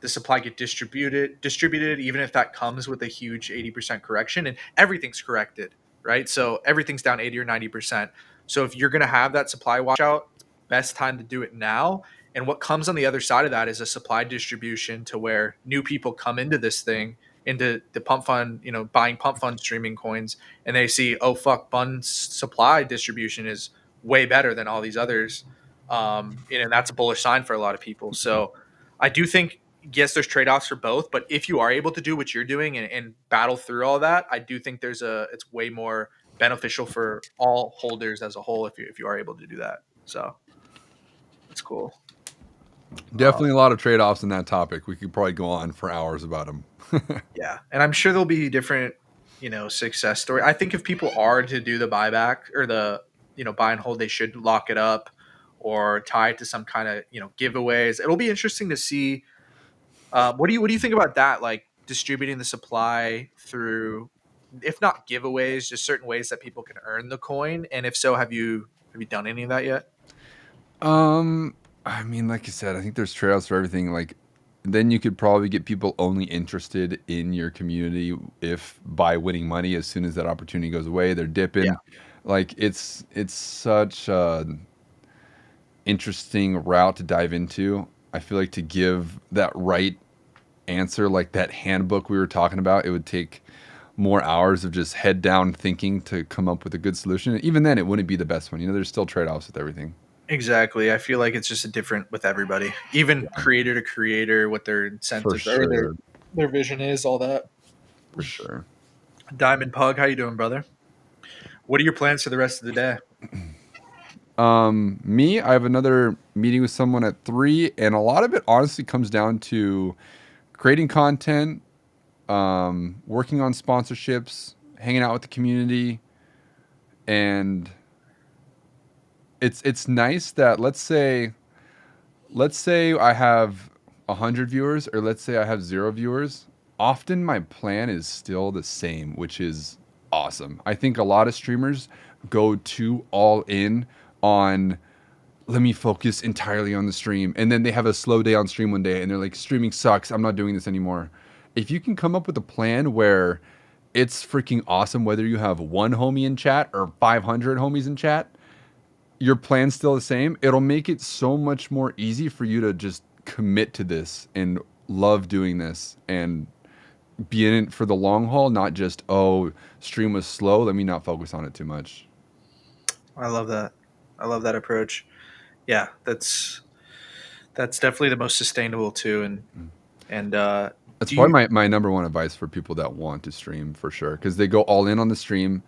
supply get distributed, even if that comes with a huge 80% correction, and everything's corrected, right? So everything's down 80 or 90%. So if you're going to have that supply washout, best time to do it now. And what comes on the other side of that is a supply distribution to where new people come into this thing, into the pump fund, buying pump fund streaming coins, and they see, oh fuck, Bun's supply distribution is way better than all these others. And that's a bullish sign for a lot of people. So I do think, yes, there's trade-offs for both, but if you are able to do what you're doing and battle through all that, I do think it's way more beneficial for all holders as a whole if you are able to do that. So that's cool. Uh, Definitely a lot of trade-offs in that topic. We could probably go on for hours about them. yeah, and I'm sure there'll be different, success story. I think if people are to do the buyback or the buy and hold, they should lock it up or tie it to some kind of giveaways. It'll be interesting to see. What do you think about that? Like distributing the supply through, if not giveaways, just certain ways that people can earn the coin. And if so, have you done any of that yet? Um, I mean, like you said, I think there's trade-offs for everything. Like, then you could probably get people only interested in your community if by winning money as soon as that opportunity goes away, they're Yeah, dipping. Like, it's such a interesting route to dive into. I feel like to give that right answer, like that handbook we were talking about, it would take more hours of just head down thinking to come up with a good solution. And even then, it wouldn't be the best one. There's still trade-offs with everything. exactly. I feel like it's just a different with everybody, even Yeah, creator to creator, what their for incentives or their sure. their vision is, all that. For sure. Diamond Pug, how you doing, brother? What are your plans for the rest of the day? Me, I have another meeting with someone at 3, and a lot of it honestly comes down to creating content, working on sponsorships, hanging out with the community, and it's nice that, let's say, let's say I have 100 viewers, or let's say I have 0 viewers. Often my plan is still the same, which is awesome. I think a lot of streamers go too all in on, let me focus entirely on the stream. And then they have a slow day on stream one day and they're like, streaming sucks. I'm not doing this anymore. If you can come up with a plan where it's freaking awesome, whether you have one homie in chat or 500 homies in chat, your plan's still the same. It'll make it so much more easy for you to just commit to this and love doing this and be in it for the long haul, not just, oh, stream was slow. Let me not focus on it too much. I love that. I love that approach. Yeah, that's definitely the most sustainable too. And That's do probably you? my number one advice for people that want to stream for sure. Because they go all in on the stream.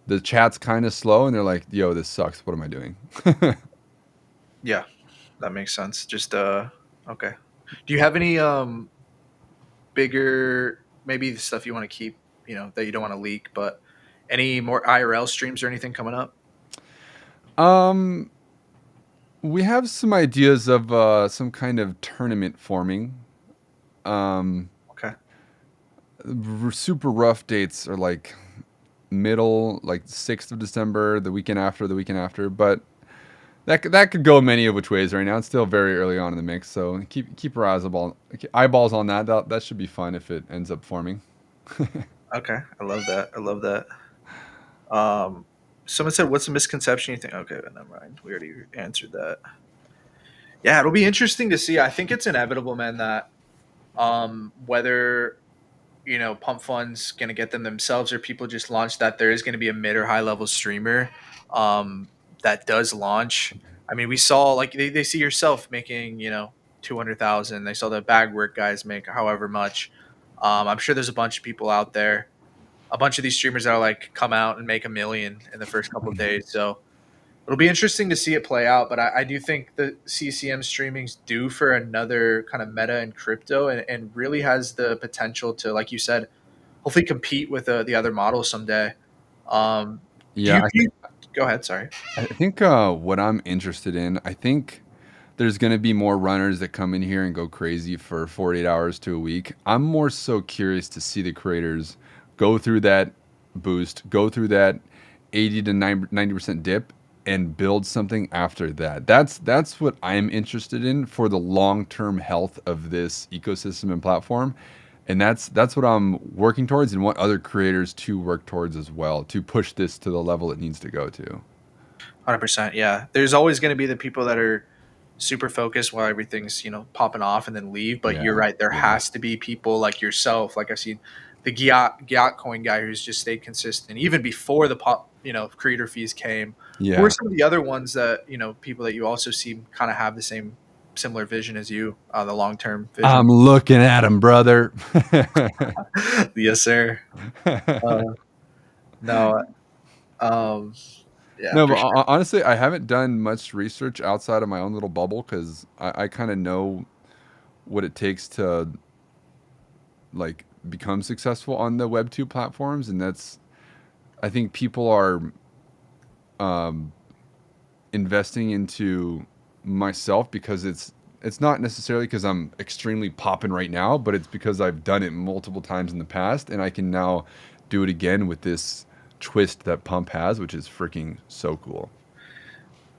The chat's kind of slow and they're like, yo, this sucks. What am I doing? Yeah, that makes sense. Just okay. Do you have any bigger, maybe the stuff you want to keep, that you don't want to leak, but any more IRL streams or anything coming up? um, we have some ideas of some kind of tournament forming. Um, Okay. Super rough dates are like middle, like 6th of December, the weekend after. But that could go many of which ways right now. It's still very early on in the mix, so keep your eyeballs on that. That should be fun if it ends up forming. Okay. I love that. I love that. Um, Someone said, "What's the misconception you think?" Okay, never mind. We already answered that. Yeah, it'll be interesting to see. I think it's inevitable, man, that whether pump funds going to get them themselves or people just launch that, there is going to be a mid or high level streamer um, that does launch. I mean, we saw like they see yourself making 200,000. They saw the bag work guys make however much. I'm sure there's a bunch of people out there, a bunch of these streamers that are like come out and make 1 million in the first couple of days. So it'll be interesting to see it play out. But I do think the CCM streaming's due for another kind of meta in crypto, and really has the potential to, like you said, hopefully compete with the other models someday. Um, do Yeah, you, do you go ahead? Sorry. I think what I'm interested in, I think there's going to be more runners that come in here and go crazy for 48 hours to a week. I'm more so curious to see the creators go through that boost, go through that 80 to 90% dip and build something after that. That's what I'm interested in for the long-term health of this ecosystem and platform. And that's what I'm working towards and want other creators to work towards as well to push this to the level it needs to go to. 100%. Yeah. There's always going to be the people that are super focused while everything's, popping off and then leave. But you're Yeah. right. There Yeah. has to be people like yourself. Like I've seen the Giat coin guy who's just stayed consistent even before the pop, creator fees came. Who are Yeah. some of the other ones that, people that you also see kind of have the same similar vision as you, the long term vision? I'm looking at him, brother. Yes, sir. Uh, no. Um, yeah, No, but for sure. honestly, I haven't done much research outside of my own little bubble because I kind of know what it takes to like become successful on the Web2 platforms, and that's I think people are um, investing into myself because it's not necessarily because I'm extremely popping right now, but it's because I've done it multiple times in the past, and I can now do it again with this twist that Pump has, which is freaking so cool.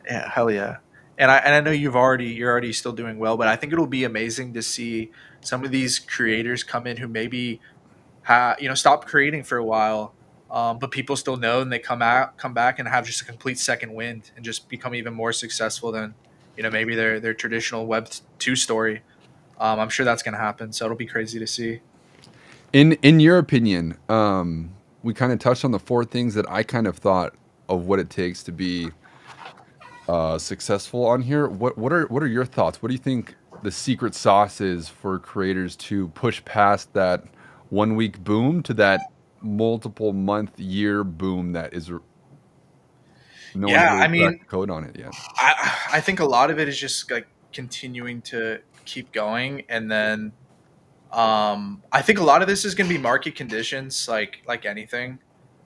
Yeah, hell yeah. And I know you're already still doing well, but I think it'll be amazing to see some of these creators come in who maybe stop creating for a while, but people still know, and they come back and have just a complete second wind and just become even more successful than maybe their traditional Web 2 story. I'm sure that's gonna happen, so it'll be crazy to see. In your opinion, we kind of touched on the four things that I kind of thought of what it takes to be successful on here. What are your thoughts? What do you think the secret sauce is for creators to push past that 1 week boom to that multiple month year boom that is no one's Yeah, really I cracked mean, the code on it yet? I think a lot of it is just like continuing to keep going, and then I think a lot of this is going to be market conditions, like anything.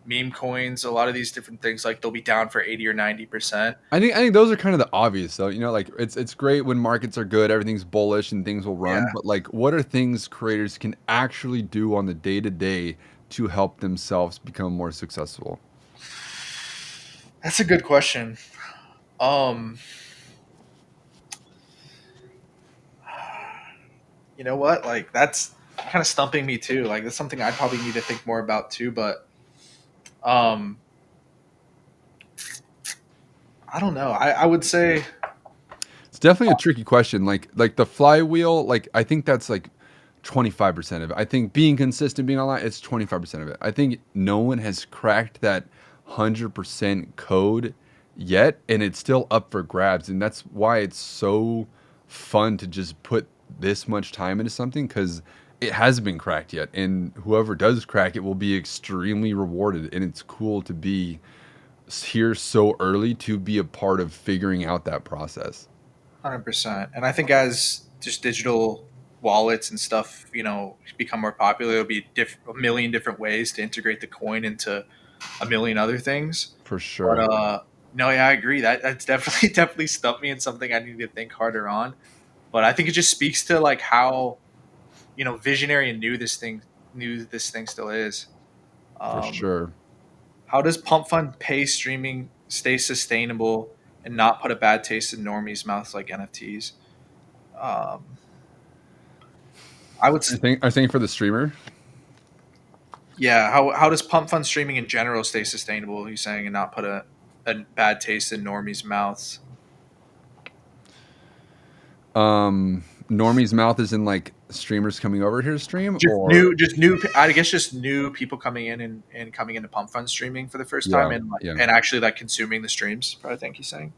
meme coins, a lot of these different things, like they'll be down for 80 or 90%. I think those are kind of the obvious though. You know, like it's great when markets are good, everything's bullish and things will run. Yeah, But like, what are things creators can actually do on the day to day to help themselves become more successful? that's a good question. Um, you know what? Like that's kind of stumping me too. Like that's something I probably need to think more about too. But um, I don't know. I would say It's definitely a tricky question. Like the flywheel, like I think that's like 25% of it. I think being consistent, being online, it's 25% of it. I think no one has cracked that 100% code yet, and it's still up for grabs. And that's why it's so fun to just put this much time into something because it hasn't been cracked yet. And whoever does crack it will be extremely rewarded. And it's cool to be here so early to be a part of figuring out that process. 100%. And I think as just digital wallets and stuff, become more popular, there'll be a million different ways to integrate the coin into a million other things. For But sure. no, yeah, I agree. That's definitely definitely stumped me and something I need to think harder on. But I think it just speaks to like how visionary and new this thing still is. For Um, sure. how does Pump Fund pay streaming stay sustainable and not put a bad taste in normies' mouths like NFTs? Um, I would, I think for the streamer, yeah. How does Pump Fund streaming in general stay sustainable? He's saying and not put a bad taste in normies' mouths. Normie's mouth is in like streamers coming over here to stream, Just or new. I guess just new people coming in and coming into Pump Fund streaming for the first time yeah, and like yeah. and actually like consuming the streams. I think he's saying.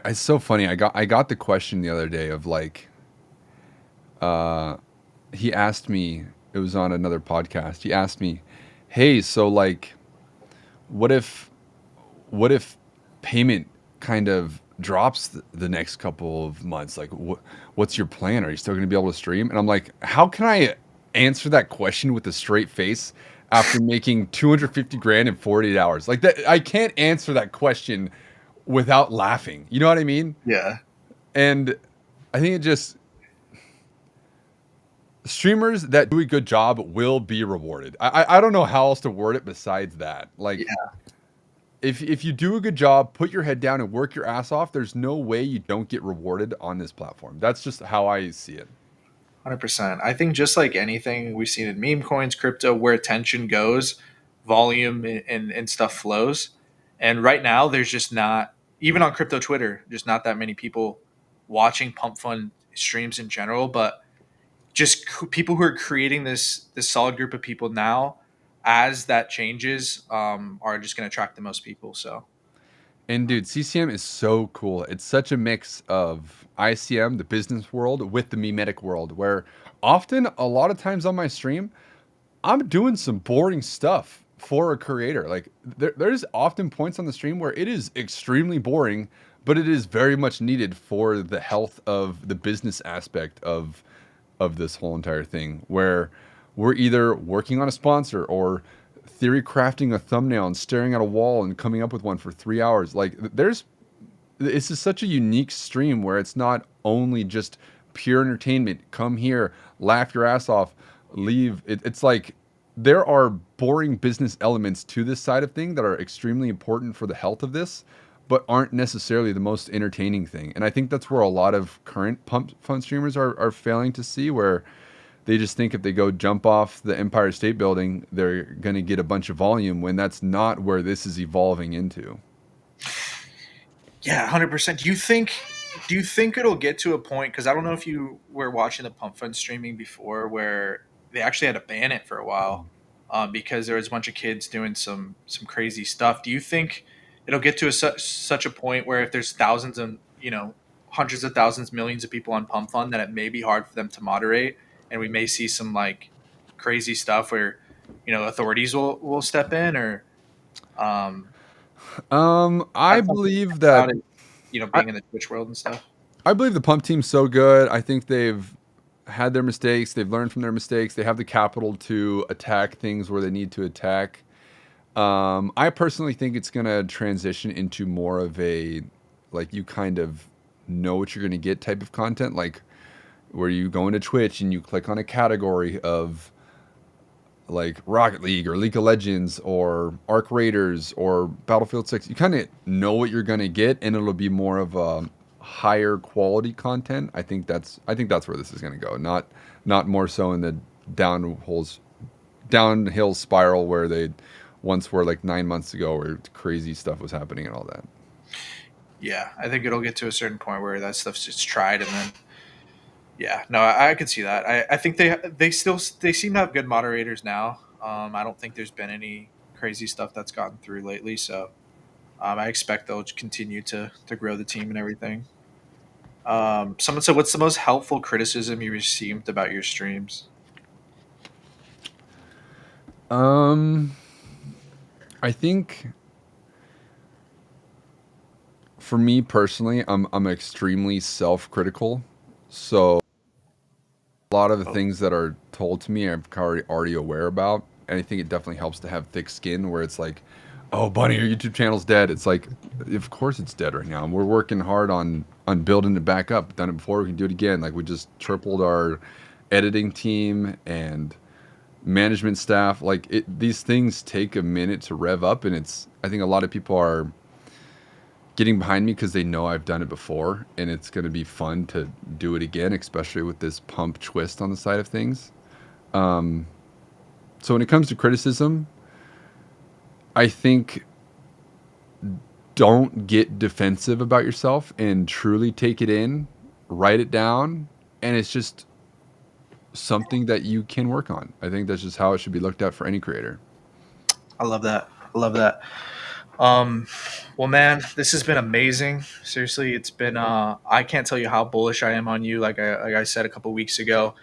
It's so funny. I got the question the other day of like, uh, he asked me. It was on another podcast. He asked me, "Hey, so like, what if what if payment kind of drops the next couple of months? Like, what's your plan? Are you still going to be able to stream?" And I'm like, how can I answer that question with a straight face after making 250 grand in 48 hours? Like that, I can't answer that question without laughing. You know what I mean? Yeah, And I think it just streamers that do a good job will be rewarded. I don't know how else to word it besides that. Like yeah. if you do a good job, put your head down and work your ass off, there's no way you don't get rewarded on this platform. That's just how I see it. 100%. I think just like anything we've seen in meme coins, crypto, where attention goes, volume and stuff flows. And right now, there's just not, even on crypto Twitter, just not that many people watching Pump Fund streams in general. But just people who are creating this solid group of people now, as that changes, are just going to attract the most people. So And dude, CCM is so cool. It's such a mix of ICM, the business world, with the memetic world, where often a lot of times on my stream, I'm doing some boring stuff for a creator. Like there's often points on the stream where it is extremely boring, but it is very much needed for the health of the business aspect of this whole entire thing. Where we're either working on a sponsor or theory crafting a thumbnail and staring at a wall and coming up with one for 3 hours. Like there's this is such a unique stream where it's not only just pure entertainment. Come here, laugh your ass off, leave. It's like there are boring business elements to this side of thing that are extremely important for the health of this, but aren't necessarily the most entertaining thing. And I think that's where a lot of current pump fun streamers are failing to see, where they just think if they go jump off the Empire State Building, they're going to get a bunch of volume when that's not where this is evolving into. yeah, 100%. Do you think it'll get to a point? Because I don't know if you were watching the Pump Fund streaming before, where they actually had to ban it for a while, because there was a bunch of kids doing some crazy stuff. Do you think it'll get to such a point where if there's thousands and hundreds of thousands, millions of people on Pump Fund, that it may be hard for them to moderate, and we may see some like crazy stuff where authorities will step in, or I that's something to believe think that about it, I, being in the Twitch world and stuff. I believe the pump team's so good. I think they've had their mistakes. They've learned from their mistakes. They have the capital to attack things where they need to attack. I personally think it's going to transition into more of a, like, you kind of know what you're going to get type of content, like where you go into Twitch and you click on a category of like Rocket League or League of Legends or Arc Raiders or Battlefield 6. You kind of know what you're going to get, and it'll be more of a higher quality content. I think that's where this is going to go. Not more so in the downhill spiral where they once were like 9 months ago, where crazy stuff was happening and all that. Yeah, I think it'll get to a certain point where that stuff's just tried, and then yeah, no, I could see that. I think they seem to have good moderators now. I don't think there's been any crazy stuff that's gotten through lately, so I expect they'll continue to grow the team and everything. Someone said, "What's the most helpful criticism you received about your streams?" Um, I think for me personally, I'm extremely self-critical. So a lot of the Oh, things that are told to me, I'm already aware about, and I think it definitely helps to have thick skin. Where it's like, "Oh, Bunny, your YouTube channel's dead." It's like, of course it's dead right now. And we're working hard on building it back up. We've done it before. We can do it again. Like we just tripled our editing team and management staff. Like these things take a minute to rev up, and it's. I think a lot of people are getting behind me because they know I've done it before, and it's going to be fun to do it again, especially with this pump twist on the side of things. Um, so when it comes to criticism, I think don't get defensive about yourself and truly take it in, write it down, and it's just something that you can work on. I think that's just how it should be looked at for any creator. I love that. I love that. Um, well, man, this has been amazing. Seriously, it's been. I can't tell you how bullish I am on you. Like I said a couple weeks ago,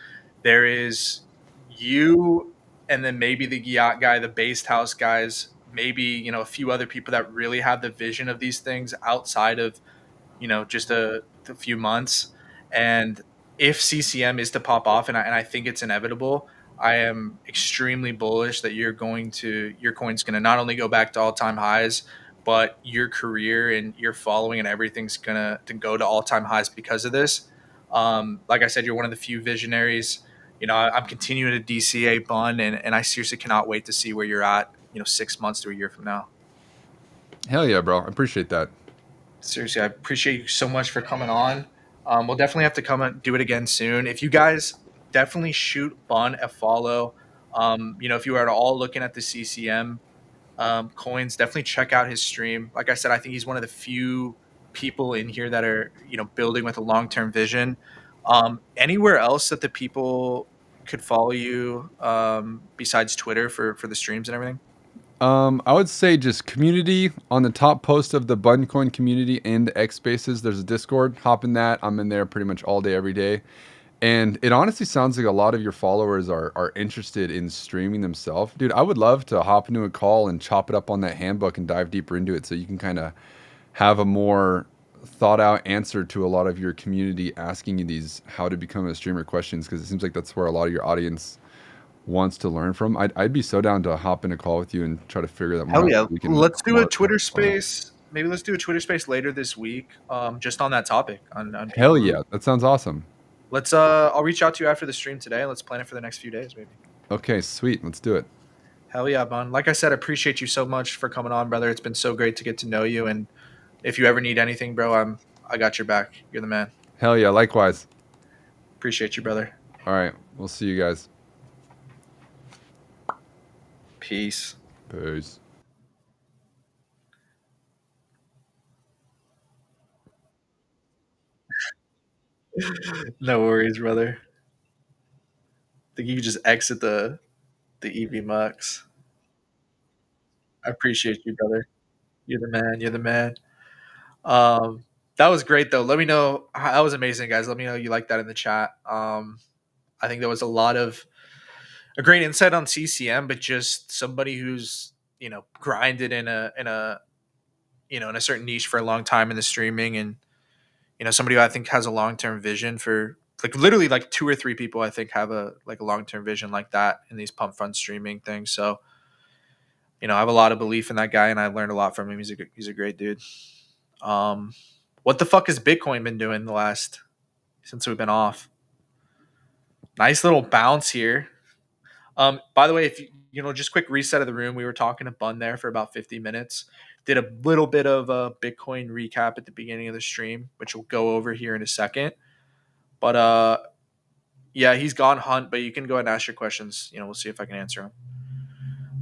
there is you, and then maybe the yacht guy, the based house guys, maybe a few other people that really have the vision of these things outside of just a few months. And if CCM is to pop off, and I think it's inevitable, I am extremely bullish that your coin's going to not only go back to all time highs, but your career and your following and everything's going to go to all time highs because of this. Like I said, you're one of the few visionaries. I'm continuing to DCA Bun, and I seriously cannot wait to see where you're at, 6 months to a year from now. Hell yeah, bro. I appreciate that. Seriously, I appreciate you so much for coming on. We'll definitely have to come and do it again soon. If you guys definitely shoot Bun a follow, if you are at all looking at the CCM coins, definitely check out his stream. Like I said, I think he's one of the few people in here that are building with a long term vision. Anywhere else that the people could follow you besides Twitter for the streams and everything? I would say just community on the top post of the Buttoncoin community and the X Spaces. There's a Discord. Hop in that. I'm in there pretty much all day, every day. And it honestly sounds like a lot of your followers are interested in streaming themselves. Dude, I would love to hop into a call and chop it up on that handbook and dive deeper into it so you can kind of have a more thought out answer to a lot of your community asking you these how to become a streamer questions, because it seems like that's where a lot of your audience wants to learn from. I'd be so down to hop in a call with you and try to figure that more Hell out yeah. so we can Let's do a more Twitter fun. space. Maybe let's do a Twitter space later this week, just on that topic on people Hell who yeah, that sounds awesome. let's I'll reach out to you after the stream today. Let's plan it for the next few days, maybe. Okay, sweet. Let's do it. Hell yeah, Bun. Like I said, I appreciate you so much for coming on, brother. It's been so great to get to know you. And if you ever need anything, bro, I got your back. You're the man. Hell yeah, likewise. Appreciate you, brother. All right, we'll see you guys. Peace. Peace. No worries, brother. I think you can just exit the EV Mux. I appreciate you, brother. You're the man. You're the man. Um, that was great though. Let me know. That was amazing, guys. Let me know you like that in the chat. I think there was a great insight on CCM, but just somebody who's grinded in a certain niche for a long time in the streaming, and somebody who I think has a long term vision for like literally like two or three people I think have a like a long term vision like that in these pump fund streaming things. So I have a lot of belief in that guy, and I learned a lot from him. He's a great dude. Um, what the fuck has Bitcoin been doing the last since we've been off? Nice little bounce here. By the way, if just quick reset of the room. We were talking to Bun there for about 50 minutes. Did a little bit of a Bitcoin recap at the beginning of the stream, which we'll go over here in a second. But yeah, he's gone hunt, but you can go ahead and ask your questions. We'll see if I can answer them.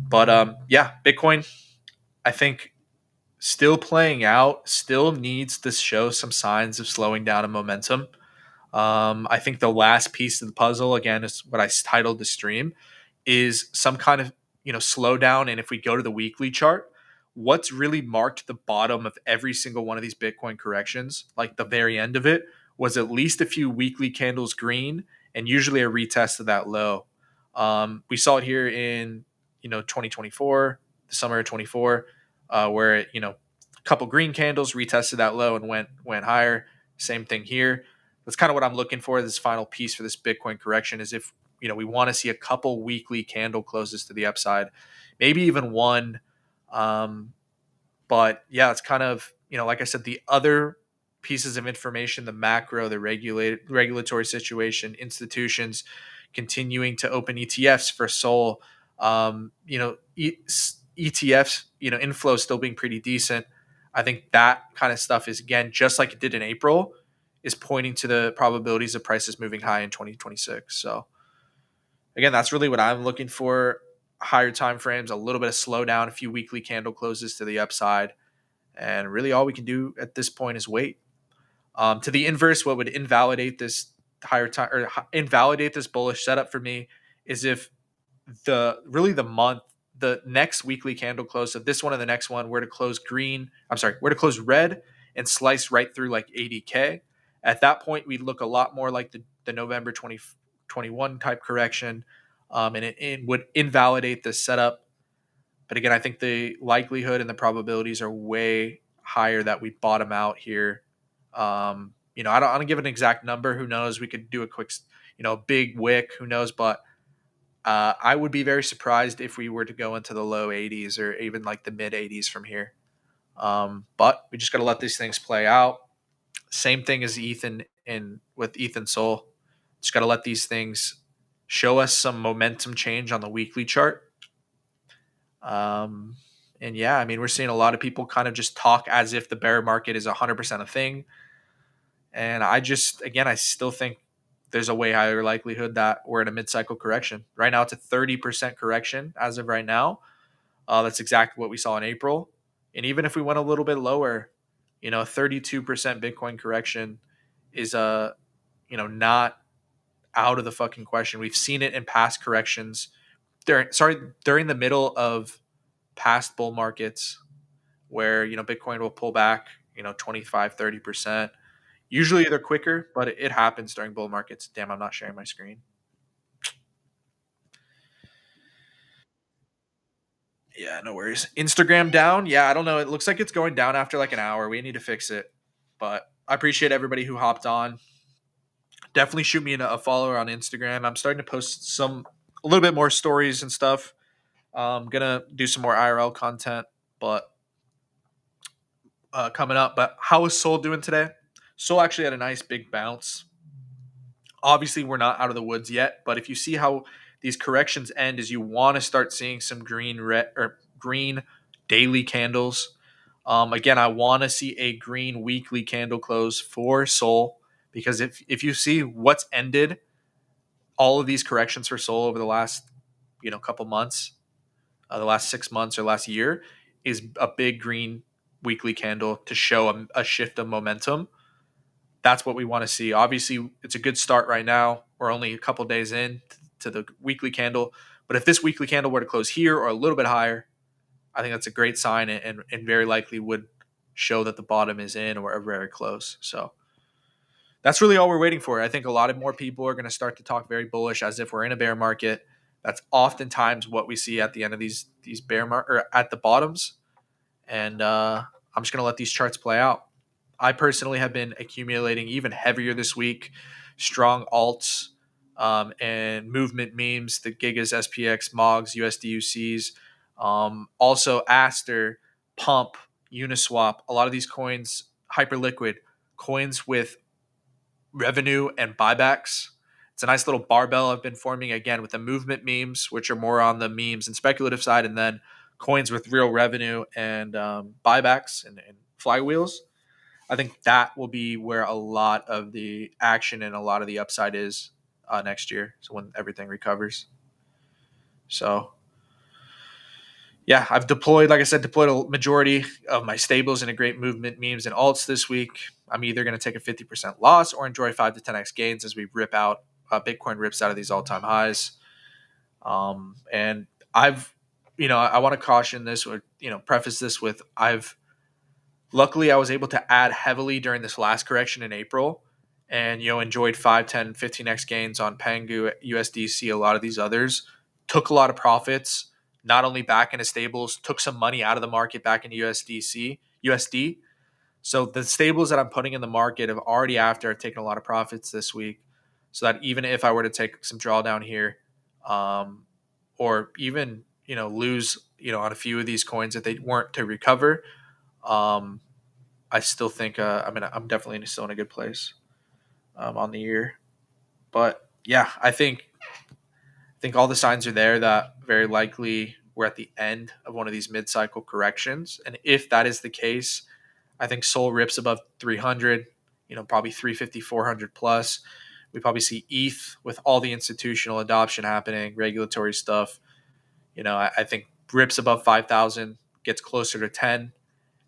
But yeah, Bitcoin, I think still playing out, still needs to show some signs of slowing down and momentum. I think the last piece of the puzzle, again, is what I titled the stream, is some kind of slowdown. And if we go to the weekly chart, what's really marked the bottom of every single one of these Bitcoin corrections, like the very end of it, was at least a few weekly candles green and usually a retest of that low. We saw it here in 2024, the summer of 24, where a couple green candles retested that low and went higher. Same thing here. That's kind of what I'm looking for. This final piece for this Bitcoin correction is if we want to see a couple weekly candle closes to the upside, maybe even one. But yeah, it's kind of like I said, the other pieces of information, the macro, the regulatory situation, institutions continuing to open ETFs for Sol, ETFs, inflow still being pretty decent. I think that kind of stuff is, again, just like it did in April, is pointing to the probabilities of prices moving high in 2026. So again, that's really what I'm looking for. Higher time frames, a little bit of slowdown, a few weekly candle closes to the upside, and really all we can do at this point is wait. To the inverse, what would invalidate this higher time or invalidate this bullish setup for me is if the next weekly candle close, so this one and the next one, were to close were to close red and slice right through like 80K. At that point, we'd look a lot more like the November 2021 type correction, and it would invalidate this setup. But again, I think the likelihood and the probabilities are way higher that we bottom out here. I don't give an exact number. Who knows? We could do a quick, big wick. Who knows? But I would be very surprised if we were to go into the low 80s or even like the mid 80s from here. But we just got to let these things play out. Same thing as Ethan and with Ethan Soul. Just got to let these things show us some momentum change on the weekly chart. And yeah, I mean, we're seeing a lot of people kind of just talk as if the bear market is 100% a thing. And I still think there's a way higher likelihood that we're in a mid-cycle correction. Right now, it's a 30% correction as of right now. That's exactly what we saw in April. And even if we went a little bit lower, 32% Bitcoin correction is not out of the fucking question. We've seen it in past corrections during the middle of past bull markets where Bitcoin will pull back 25-30%. Usually they're quicker, but it happens during bull markets. Damn, I'm not sharing my screen. Yeah, no worries. Instagram down. Yeah, I don't know. It looks like it's going down after like an hour. We need to fix it. But I appreciate everybody who hopped on. Definitely shoot me a follower on Instagram. I'm starting to post a little bit more stories and stuff. I'm gonna do some more IRL content, but coming up. But how is Soul doing today? Soul actually had a nice big bounce. Obviously, we're not out of the woods yet, but if you see how these corrections end, is you want to start seeing some green daily candles. Again, I want to see a green weekly candle close for Soul, because if you see what's ended all of these corrections for Soul over the last couple months, the last 6 months or last year, is a big green weekly candle to show a shift of momentum. That's what we want to see. Obviously, it's a good start right now. We're only a couple days in to the weekly candle. But if this weekly candle were to close here or a little bit higher, I think that's a great sign and very likely would show that the bottom is in or very close. So that's really all we're waiting for. I think a lot of more people are going to start to talk very bullish as if we're in a bear market. That's oftentimes what we see at the end of these bear or at the bottoms. And I'm just going to let these charts play out. I personally have been accumulating even heavier this week, strong alts and movement memes, the Gigas, SPX, MOGs, USDUCs, also Aster, Pump, Uniswap. A lot of these coins, hyperliquid coins with revenue and buybacks. It's a nice little barbell I've been forming again with the movement memes, which are more on the memes and speculative side, and then coins with real revenue and buybacks and flywheels. I think that will be where a lot of the action and a lot of the upside is next year. So when everything recovers. So yeah, I've deployed, like I said, deployed a majority of my stables into great movement memes and alts this week. I'm either going to take a 50% loss or enjoy 5 to 10x gains as we rip out Bitcoin rips out of these all-time highs. And I've, I want to caution this or, preface this with luckily I was able to add heavily during this last correction in April and, enjoyed 5, 10, 15x gains on Pengu, USDC, a lot of these others. Took a lot of profits, not only back into stables, took some money out of the market back into USD. So the stables that I'm putting in the market have already after I've taken a lot of profits this week. So that even if I were to take some drawdown here, or even, lose, on a few of these coins that they weren't to recover, I still think I'm definitely still in a good place on the year. But yeah, I think all the signs are there that very likely we're at the end of one of these mid-cycle corrections. And if that is the case, I think Sol rips above 300, probably 350, 400 plus. We probably see ETH with all the institutional adoption happening, regulatory stuff. I think rips above 5,000, gets closer to 10.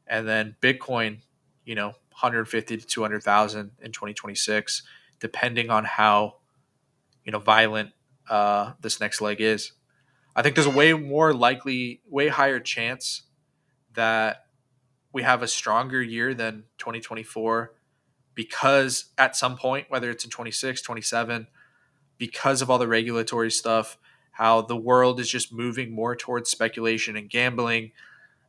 And then Bitcoin, 150 to 200,000 in 2026, depending on how, violent this next leg is. I think there's a way higher chance that we have a stronger year than 2024 because at some point, whether it's in 26, 27, because of all the regulatory stuff, how the world is just moving more towards speculation and gambling.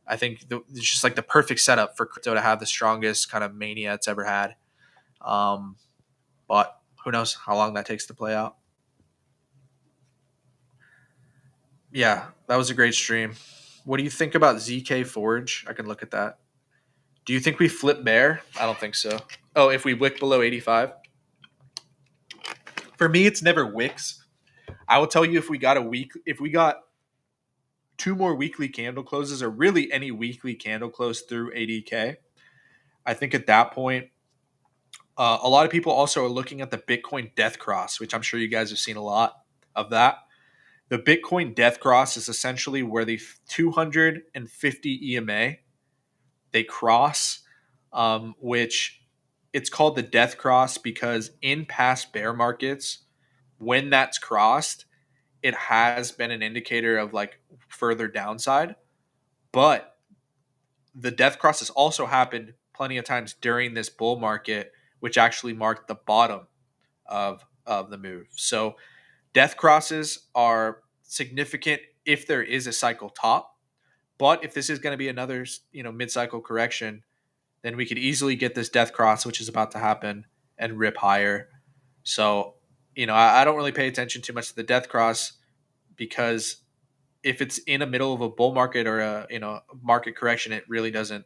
I think it's just like the perfect setup for crypto to have the strongest kind of mania it's ever had. Um, but who knows how long that takes to play out. Yeah, that was a great stream. What do you think about ZK Forge? I can look at that. Do you think we flip bear? I don't think so. Oh, if we wick below 85? For me, it's never wicks. I will tell you if we got two more weekly candle closes or really any weekly candle close through 80K, I think at that point, a lot of people also are looking at the Bitcoin death cross, which I'm sure you guys have seen a lot of that. The Bitcoin death cross is essentially where the 250 EMA they cross, which it's called the death cross because in past bear markets, when that's crossed, it has been an indicator of like further downside. But the death cross has also happened plenty of times during this bull market, which actually marked the bottom of the move. So death crosses are significant if there is a cycle top. But if this is going to be another, mid-cycle correction, then we could easily get this death cross, which is about to happen, and rip higher. So, I don't really pay attention too much to the death cross because if it's in the middle of a bull market or a market correction, it really doesn't.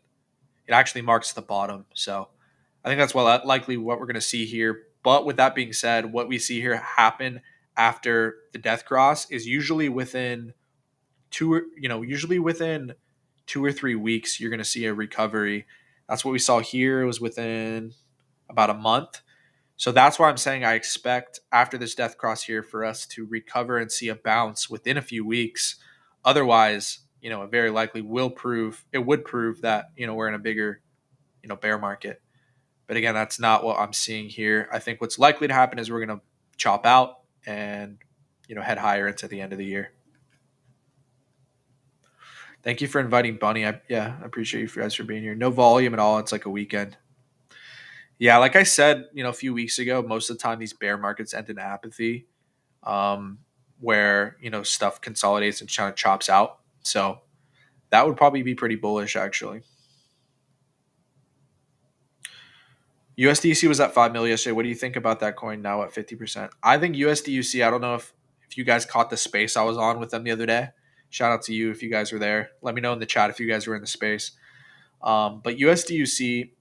It actually marks the bottom. So, I think that's likely what we're going to see here. But with that being said, what we see here happen after the death cross is usually within usually within 2 or 3 weeks, you're going to see a recovery. That's what we saw here. It was within about a month. So that's why I'm saying I expect after this death cross here for us to recover and see a bounce within a few weeks. Otherwise, it very likely would prove that, we're in a bigger, bear market. But again, that's not what I'm seeing here. I think what's likely to happen is we're going to chop out and, head higher into the end of the year. Thank you for inviting Bunny. I appreciate you guys for being here. No volume at all. It's like a weekend. Yeah, like I said, a few weeks ago, most of the time these bear markets end in apathy, where stuff consolidates and kind of chops out. So that would probably be pretty bullish, actually. USDC was at 5 mil yesterday. What do you think about that coin now at 50%? I think USDUC, I don't know if you guys caught the space I was on with them the other day. Shout out to you if you guys were there. Let me know in the chat if you guys were in the space. But USDUC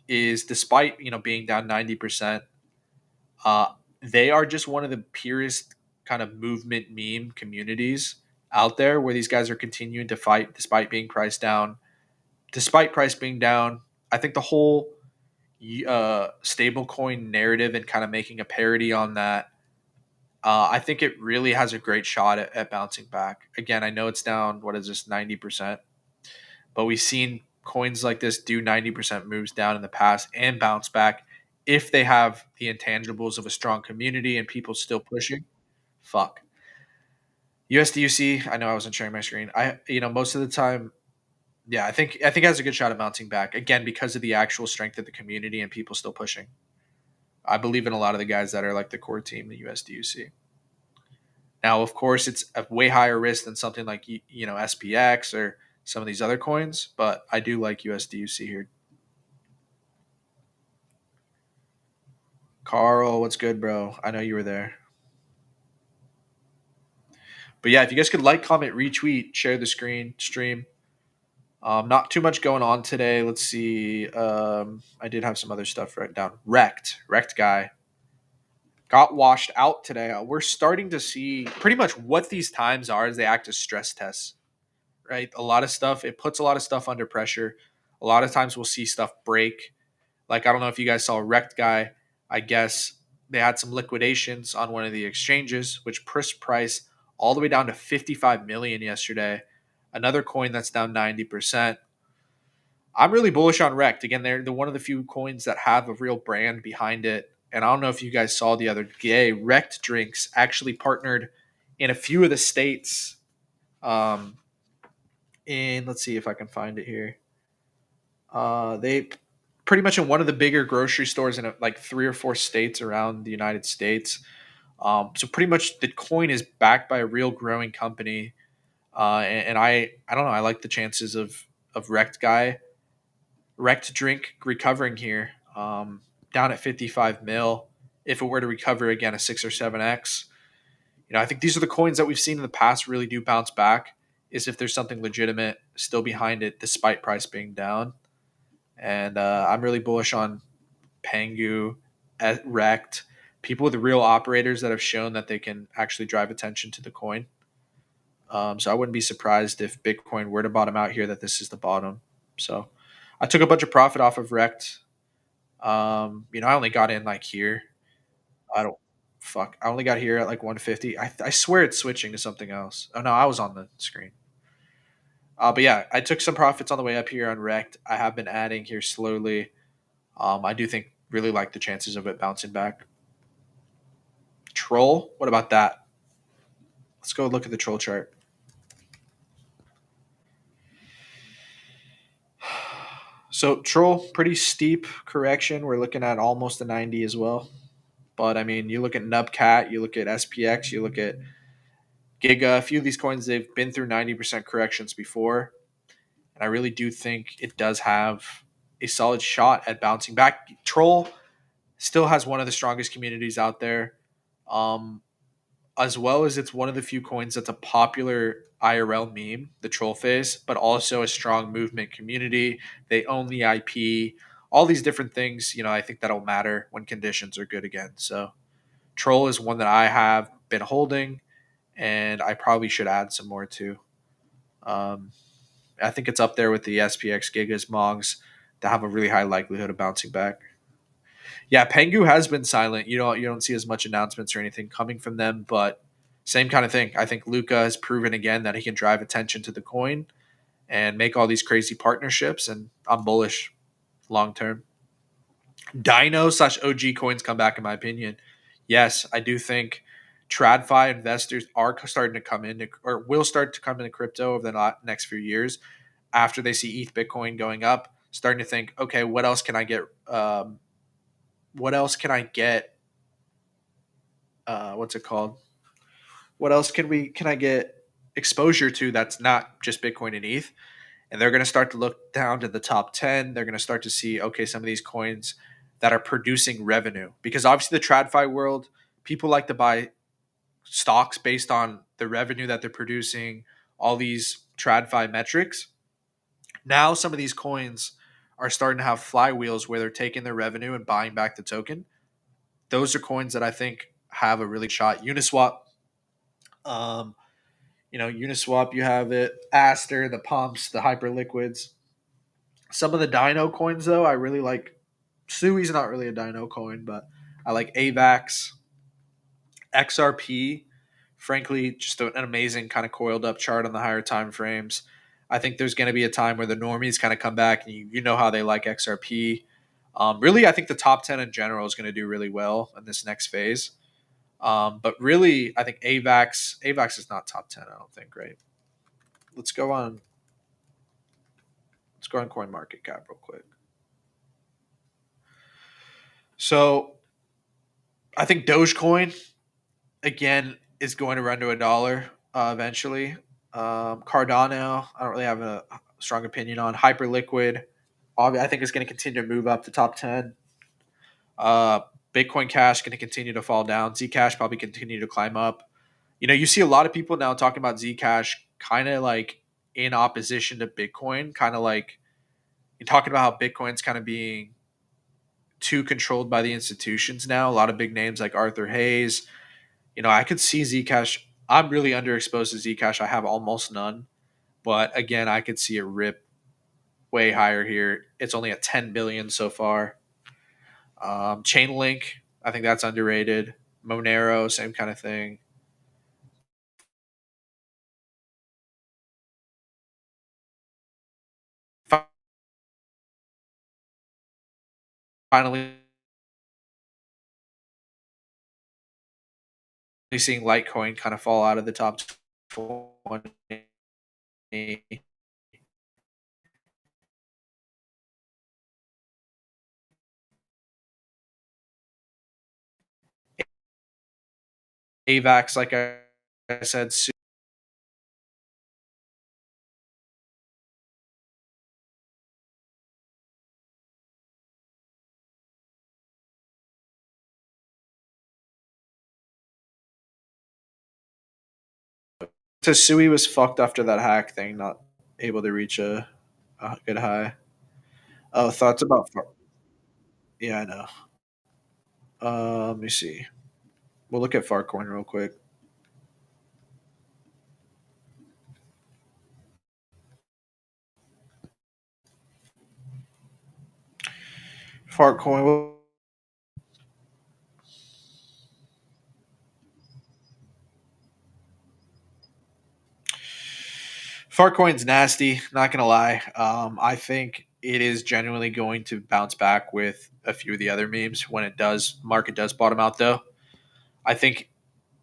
is, despite being down 90%, uh, they are just one of the purest kind of movement meme communities out there, where these guys are continuing to fight despite being priced down. Despite price being down, I think the whole stablecoin narrative and kind of making a parody on that, I think it really has a great shot at bouncing back. Again, I know it's down, what is this, 90%, but we've seen coins like this do 90% moves down in the past and bounce back if they have the intangibles of a strong community and people still pushing. Fuck. USDUC, I know I wasn't sharing my screen. Most of the time, yeah, I think it has a good shot at bouncing back again because of the actual strength of the community and people still pushing. I believe in a lot of the guys that are like the core team, the USDUC. Now, of course, it's a way higher risk than something like SPX or some of these other coins, but I do like USDUC here. Carl, what's good, bro? I know you were there. But yeah, if you guys could like, comment, retweet, share the stream. Not too much going on today. Let's see. I did have some other stuff written down. Wrecked guy got washed out today. We're starting to see pretty much what these times are as they act as stress tests, right? A lot of stuff, it puts a lot of stuff under pressure. A lot of times we'll see stuff break. Like, I don't know if you guys saw Wrecked Guy. I guess they had some liquidations on one of the exchanges, which pushed price all the way down to 55 million yesterday. Another coin that's down 90%. I'm really bullish on Rect. Again, they're one of the few coins that have a real brand behind it. And I don't know if you guys saw the other day, Rect Drinks actually partnered in a few of the states. Let's see if I can find it here. They pretty much in one of the bigger grocery stores in like 3 or 4 states around the United States. So pretty much the coin is backed by a real growing company. And I don't know. I like the chances of Wrecked Drink recovering here, down at 55 mil. If it were to recover again a 6 or 7x, I think these are the coins that we've seen in the past really do bounce back. Is if there's something legitimate still behind it, despite price being down. And I'm really bullish on Pengu, Rect, people with real operators that have shown that they can actually drive attention to the coin. So I wouldn't be surprised if Bitcoin were to bottom out here, that this is the bottom. So I took a bunch of profit off of Rect. I only got in like here. I don't fuck. I only got here at like 150. I swear it's switching to something else. Oh no, I was on the screen. But yeah, I took some profits on the way up here on Rect. I have been adding here slowly. I do think really like the chances of it bouncing back. Troll, what about that? Let's go look at the troll chart. So troll, pretty steep correction. We're looking at almost a 90 as well. But I mean, you look at Nubcat, you look at SPX, you look at Giga. A few of these coins, they've been through 90% corrections before. And I really do think it does have a solid shot at bouncing back. Troll still has one of the strongest communities out there. As well as it's one of the few coins that's a popular IRL meme, the troll face, but also a strong movement community. They own the IP, all these different things. I think that'll matter when conditions are good again. So, troll is one that I have been holding, and I probably should add some more too. Um, I think it's up there with the SPX Gigas Mongs that have a really high likelihood of bouncing back. Yeah, Pengu has been silent. You don't see as much announcements or anything coming from them, but same kind of thing. I think Luca has proven again that he can drive attention to the coin and make all these crazy partnerships, and I'm bullish long term. Dino/OG coins come back in my opinion. Yes, I do think TradFi investors are starting to come in or will start to come into crypto over the next few years after they see ETH Bitcoin going up, starting to think, okay, what else can I get? What else can I get? What's it called? What else can I get exposure to that's not just Bitcoin and ETH? And they're going to start to look down to the top 10. They're going to start to see, okay, some of these coins that are producing revenue. Because obviously the TradFi world, people like to buy stocks based on the revenue that they're producing, all these TradFi metrics. Now some of these coins are starting to have flywheels where they're taking their revenue and buying back the token. Those are coins that I think have a really shot. Uniswap, um, Uniswap, you have it. Aster, the pumps, the hyperliquids. Some of the Dino coins, though, I really like. Sui's not really a Dino coin, but I like AVAX, XRP. Frankly, just an amazing kind of coiled up chart on the higher time frames. I think there's going to be a time where the normies kind of come back, and you know how they like XRP. Really, I think the top 10 in general is going to do really well in this next phase. But really, I think AVAX is not top 10. I don't think. Right. Let's go on. Let's go on Coin Market Cap real quick. So I think Dogecoin again is going to run to $1 eventually. Cardano, I don't really have a strong opinion on. Hyperliquid, I think is going to continue to move up the top 10. Uh, Bitcoin Cash going to continue to fall down. Zcash probably continue to climb up. You see a lot of people now talking about Zcash kind of like in opposition to Bitcoin, kind of like you're talking about how Bitcoin's kind of being too controlled by the institutions now. A lot of big names like Arthur Hayes. I could see Zcash. I'm really underexposed to Zcash. I have almost none. But again, I could see it rip way higher here. It's only at 10 billion so far. Chainlink, I think that's underrated. Monero, same kind of thing. Finally, seeing Litecoin kind of fall out of the top 20. AVAX, like I said, Sui was fucked after that hack thing, not able to reach a good high. Oh, thoughts about yeah, I know. Let me see. We'll look at Farcoin real quick. Farcoin. Farcoin's nasty. Not gonna lie. I think it is genuinely going to bounce back with a few of the other memes when it does. Market does bottom out though. I think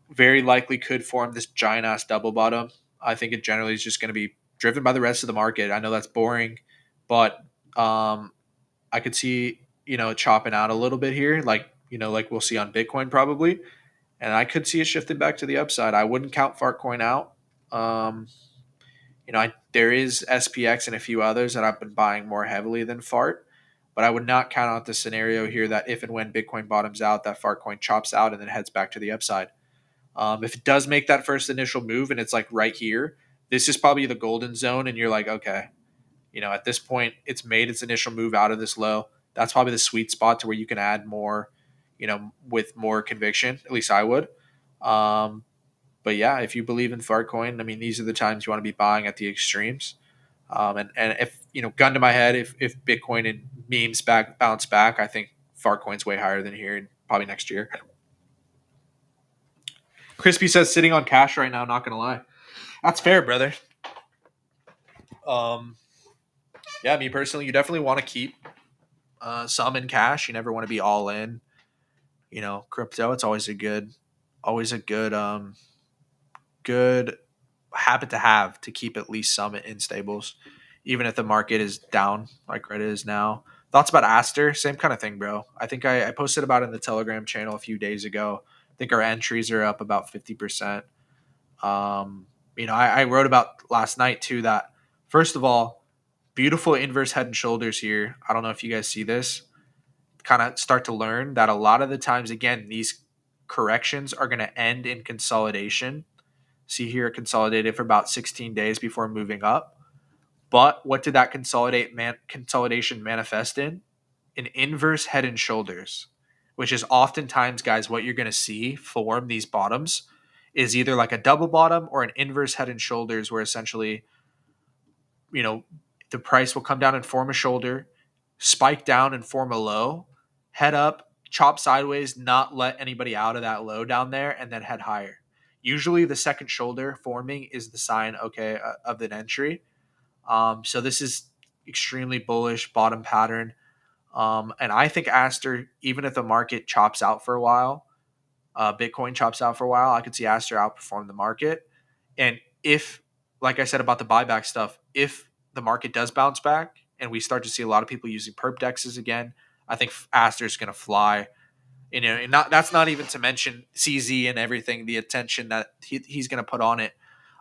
very likely could form this giant ass double bottom. I think it generally is just going to be driven by the rest of the market. I know that's boring, but I could see it chopping out a little bit here, like we'll see on Bitcoin probably, and I could see it shifting back to the upside. I wouldn't count Fartcoin out. Um, there is SPX and a few others that I've been buying more heavily than Fart, but I would not count out the scenario here that if and when Bitcoin bottoms out, that Fartcoin chops out and then heads back to the upside. If it does make that first initial move and it's like right here, this is probably the golden zone, and you're like, okay, at this point, it's made its initial move out of this low. That's probably the sweet spot to where you can add more, with more conviction. At least I would. Um, but yeah, if you believe in Fartcoin, I mean, these are the times you want to be buying at the extremes. And if gun to my head, if Bitcoin and memes bounce back, I think Fartcoin's way higher than here, probably next year. Crispy says sitting on cash right now. Not gonna lie, that's fair, brother. Um, yeah, me personally, you definitely want to keep some in cash. You never want to be all in. Crypto. It's always a good habit to have to keep at least some in stables, even if the market is down like it is now. Thoughts about Aster? Same kind of thing, bro. I think I posted about it in the Telegram channel a few days ago. I think our entries are up about 50%. I wrote about last night too that first of all, beautiful inverse head and shoulders here. I don't know if you guys see this. kind of start to learn that a lot of the times, again, these corrections are going to end in consolidation. See here, it consolidated for about 16 days before moving up. But what did that consolidation manifest in? An inverse head and shoulders, which is oftentimes, guys, what you're going to see form these bottoms is either like a double bottom or an inverse head and shoulders, where essentially, you know, the price will come down and form a shoulder, spike down and form a low, head up, chop sideways, not let anybody out of that low down there, and then head higher. Usually, the second shoulder forming is the sign, okay, of an entry. So this is extremely bullish bottom pattern. And I think Aster, even if the market chops out for a while, Bitcoin chops out for a while, I could see Aster outperform the market. And if, like I said about the buyback stuff, if the market does bounce back and we start to see a lot of people using perp dexes again, I think Aster's going to fly. You know, and that's not even to mention CZ and everything, the attention that he's going to put on it.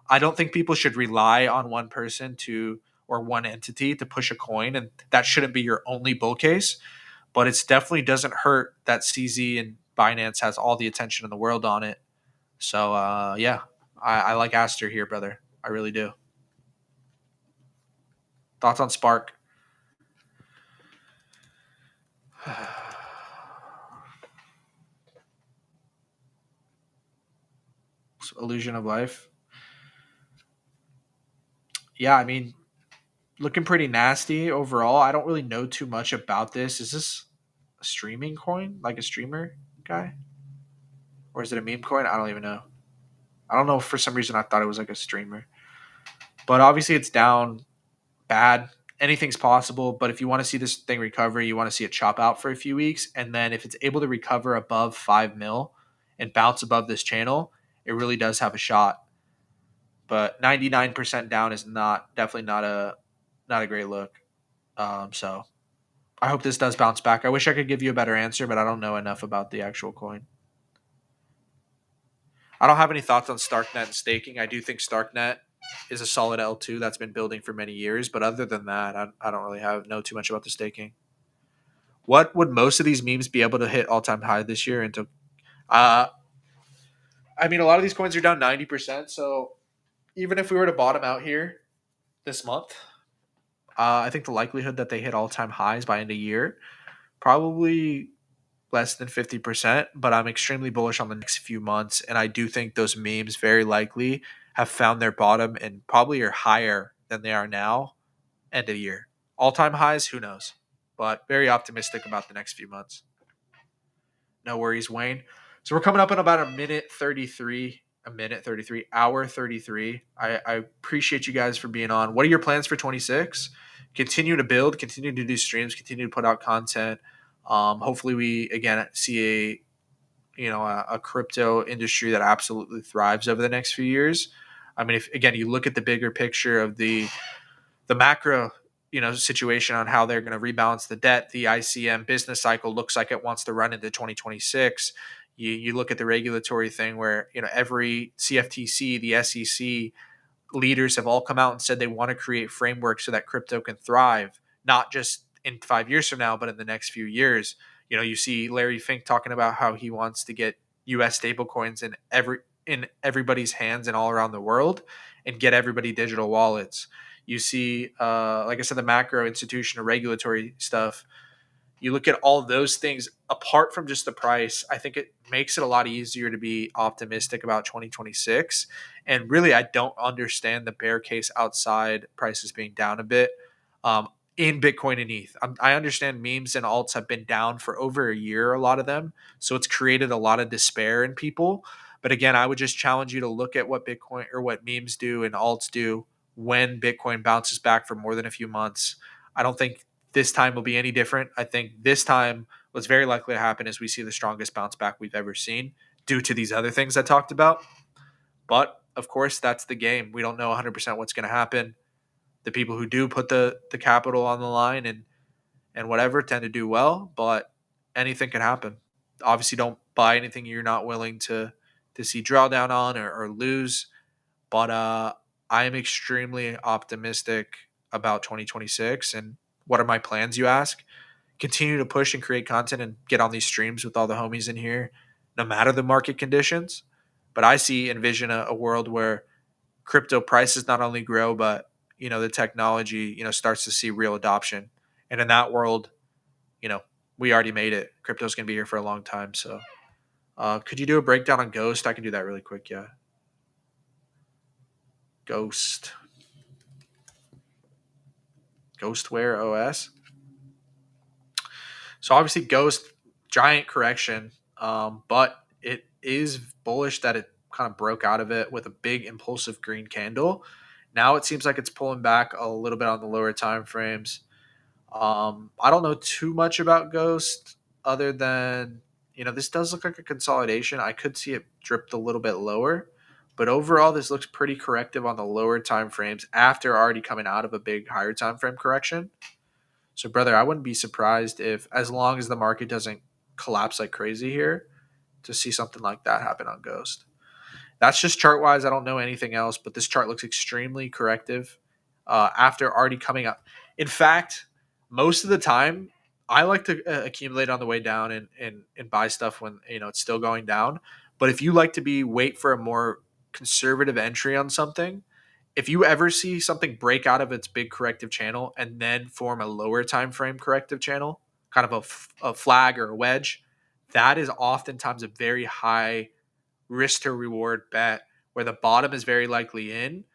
I don't think people should rely on one person to or one entity to push a coin, and that shouldn't be your only bull case. But it definitely doesn't hurt that CZ and Binance has all the attention in the world on it. So yeah, I like Aster here, brother. I really do. Thoughts on Spark? Illusion of Life. Yeah, I mean, looking pretty nasty overall. I don't really know too much about this. Is this a streaming coin, like a streamer guy, or is it a meme coin? I don't even know. I don't know. For some reason, I thought it was like a streamer, but obviously it's down bad. Anything's possible, but if you want to see this thing recover, you want to see it chop out for a few weeks, and then if it's able to recover above 5 mil and bounce above this channel, it really does have a shot. But 99% down is definitely not a great look. So I hope this does bounce back. I wish I could give you a better answer, but I don't know enough about the actual coin. I don't have any thoughts on Starknet and staking. I do think Starknet is a solid L2 that's been building for many years, but other than that, I don't really know too much about the staking. What would most of these memes be able to hit all time high this year? Uh, I mean, a lot of these coins are down 90%. So even if we were to bottom out here this month, I think the likelihood that they hit all time highs by end of year probably less than 50%, but I'm extremely bullish on the next few months. And I do think those memes very likely have found their bottom and probably are higher than they are now, end of year. All time highs, who knows? But very optimistic about the next few months. No worries, Wayne. So we're coming up in about hour 33. I appreciate you guys for being on. What are your plans for 26? Continue to build, continue to do streams, continue to put out content. Hopefully we again see a crypto industry that absolutely thrives over the next few years. I mean, if again you look at the bigger picture of the macro situation on how they're going to rebalance the debt, the ICM business cycle looks like it wants to run into 2026. You look at the regulatory thing where every CFTC, the SEC leaders have all come out and said they want to create frameworks so that crypto can thrive, not just in 5 years from now, but in the next few years. You see Larry Fink talking about how he wants to get U.S. stablecoins in everybody's hands and all around the world, and get everybody digital wallets. You see, like I said, the macro institutional regulatory stuff. You look at all those things apart from just the price. I think it makes it a lot easier to be optimistic about 2026. And really, I don't understand the bear case outside prices being down a bit in Bitcoin and ETH. I understand memes and alts have been down for over a year, a lot of them. So it's created a lot of despair in people. But again, I would just challenge you to look at what Bitcoin or what memes do and alts do when Bitcoin bounces back for more than a few months. I don't think this time will be any different. I think this time what's very likely to happen is we see the strongest bounce back we've ever seen due to these other things I talked about. But of course, that's the game. We don't know 100% what's going to happen. The people who do put the capital on the line and whatever tend to do well, but anything can happen. Obviously, don't buy anything you're not willing to see drawdown on or lose. But I am extremely optimistic about 2026. And what are my plans, you ask? continue to push and create content and get on these streams with all the homies in here, no matter the market conditions. But I envision a world where crypto prices not only grow, but the technology starts to see real adoption. And in that world, you know, we already made it. Crypto's gonna be here for a long time. So, could you do a breakdown on Ghost? I can do that really quick. Yeah, Ghost, Ghostware OS. So obviously, Ghost giant correction, but it is bullish that it kind of broke out of it with a big impulsive green candle. Now it seems like it's pulling back a little bit on the lower time frames. I don't know too much about Ghost other than this does look like a consolidation. I could see it dripped a little bit lower, but overall this looks pretty corrective on the lower time frames after already coming out of a big higher time frame correction. So, brother, I wouldn't be surprised if, as long as the market doesn't collapse like crazy here, to see something like that happen on Ghost. That's just chart wise. I don't know anything else, but this chart looks extremely corrective after already coming up. In fact, most of the time, I like to accumulate on the way down and buy stuff when it's still going down. But if you like to wait for a more conservative entry on something, if you ever see something break out of its big corrective channel and then form a lower time frame corrective channel, kind of a flag or a wedge, that is oftentimes a very high risk to reward bet where the bottom is very likely in.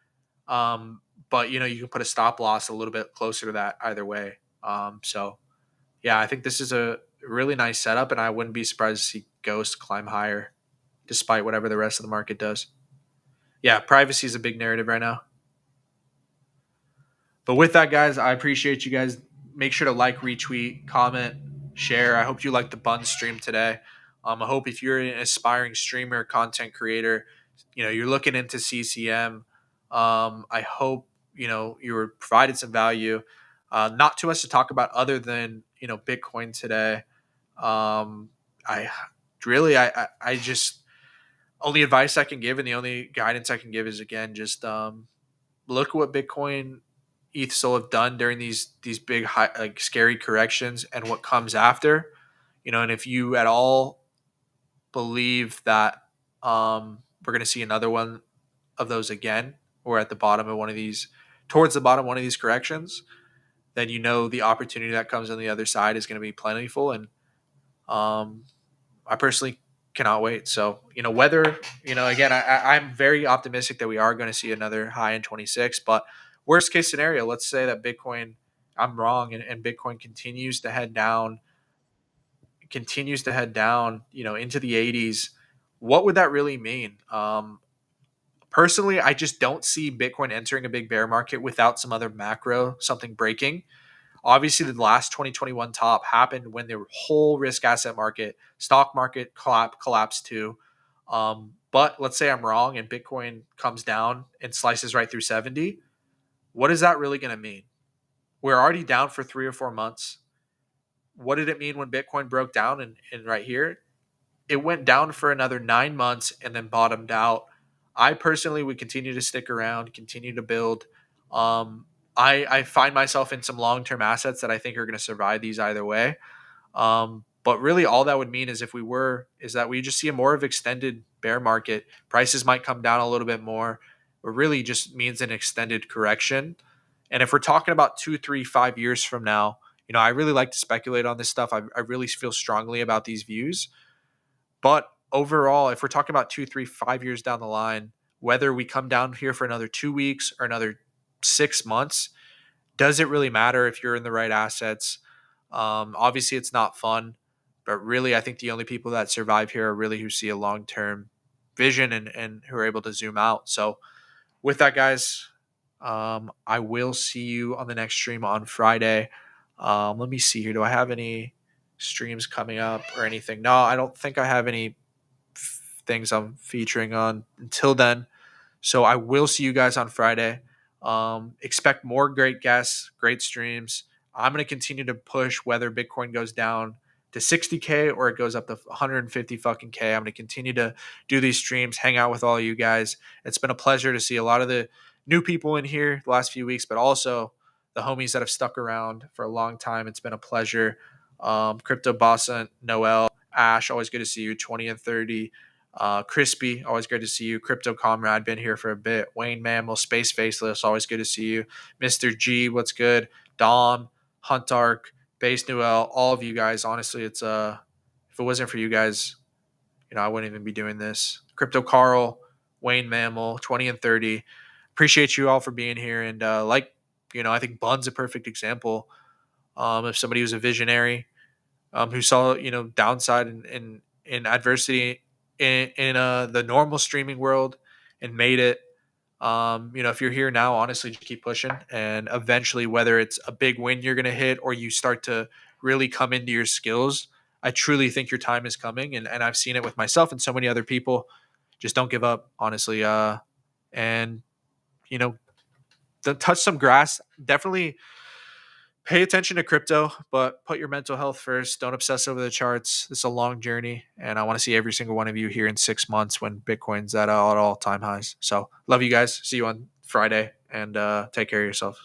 Um, but you can put a stop loss a little bit closer to that either way. So yeah, I think this is a really nice setup, and I wouldn't be surprised to see Ghost climb higher, despite whatever the rest of the market does. Yeah, privacy is a big narrative right now. But with that, guys, I appreciate you guys. Make sure to like, retweet, comment, share. I hope you liked the Bun stream today. I hope if you're an aspiring streamer, content creator, you're looking into CCM. I hope you were provided some value. Not too much to talk about other than Bitcoin today. I really, I just only advice I can give and the only guidance I can give is again just look what Bitcoin ETH SOL have done during these big high, like scary corrections and what comes after, and if you at all believe that we're going to see another one of those again, or at the bottom of one of these, towards the bottom of one of these corrections, then the opportunity that comes on the other side is going to be plentiful, and I personally cannot wait. So whether again, I'm very optimistic that we are going to see another high in 26, but worst case scenario, let's say that Bitcoin, I'm wrong, and Bitcoin continues to head down, into the 80s. What would that really mean? Personally, I just don't see Bitcoin entering a big bear market without some other macro, something breaking. Obviously, the last 2021 top happened when the whole risk asset market, stock market collapsed too. But let's say I'm wrong and Bitcoin comes down and slices right through 70. What is that really going to mean? We're already down for 3 or 4 months. What did it mean when Bitcoin broke down and right here? It went down for another 9 months and then bottomed out. I personally would continue to stick around, continue to build. I find myself in some long term assets that I think are going to survive these either way. But really, all that would mean is is that we just see a more of extended bear market. Prices might come down a little bit more. It really just means an extended correction. And if we're talking about 2, 3, 5 years from now, I really like to speculate on this stuff. I really feel strongly about these views. But overall, if we're talking about 2, 3, 5 years down the line, whether we come down here for another 2 weeks or another 6 months, does it really matter if you're in the right assets? Obviously, it's not fun, but really, I think the only people that survive here are really who see a long term vision and who are able to zoom out. So, with that, guys, I will see you on the next stream on Friday. Let me see here. Do I have any streams coming up or anything? No, I don't think I have any things I'm featuring on until then. So I will see you guys on Friday. Expect more great guests, great streams. I'm going to continue to push whether Bitcoin goes down to 60K or it goes up to 150 fucking K. I'm going to continue to do these streams, hang out with all you guys. It's been a pleasure to see a lot of the new people in here the last few weeks, but also the homies that have stuck around for a long time. It's been a pleasure. Crypto Bossa, Noel, Ash, always good to see you. 20 and 30. Crispy, always good to see you. Crypto Comrade, been here for a bit. Wayne Mammal, Space Faceless, always good to see you. Mr. G, what's good? Dom, Huntark, Base Noel, all of you guys. Honestly, it's if it wasn't for you guys, I wouldn't even be doing this. Crypto Carl, Wayne Mammal, 20 and 30. Appreciate you all for being here. And I think Bun's a perfect example. If somebody who's a visionary, who saw downside in adversity in the normal streaming world and made it. If you're here now, honestly, just keep pushing, and eventually, whether it's a big win you're gonna hit or you start to really come into your skills, I truly think your time is coming, and I've seen it with myself and so many other people. Just don't give up, honestly. And you know, touch some grass. Definitely pay attention to crypto, but put your mental health first. Don't obsess over the charts. It's a long journey, and I want to see every single one of you here in 6 months when Bitcoin's at all time highs. So, love you guys. See you on Friday, and take care of yourself.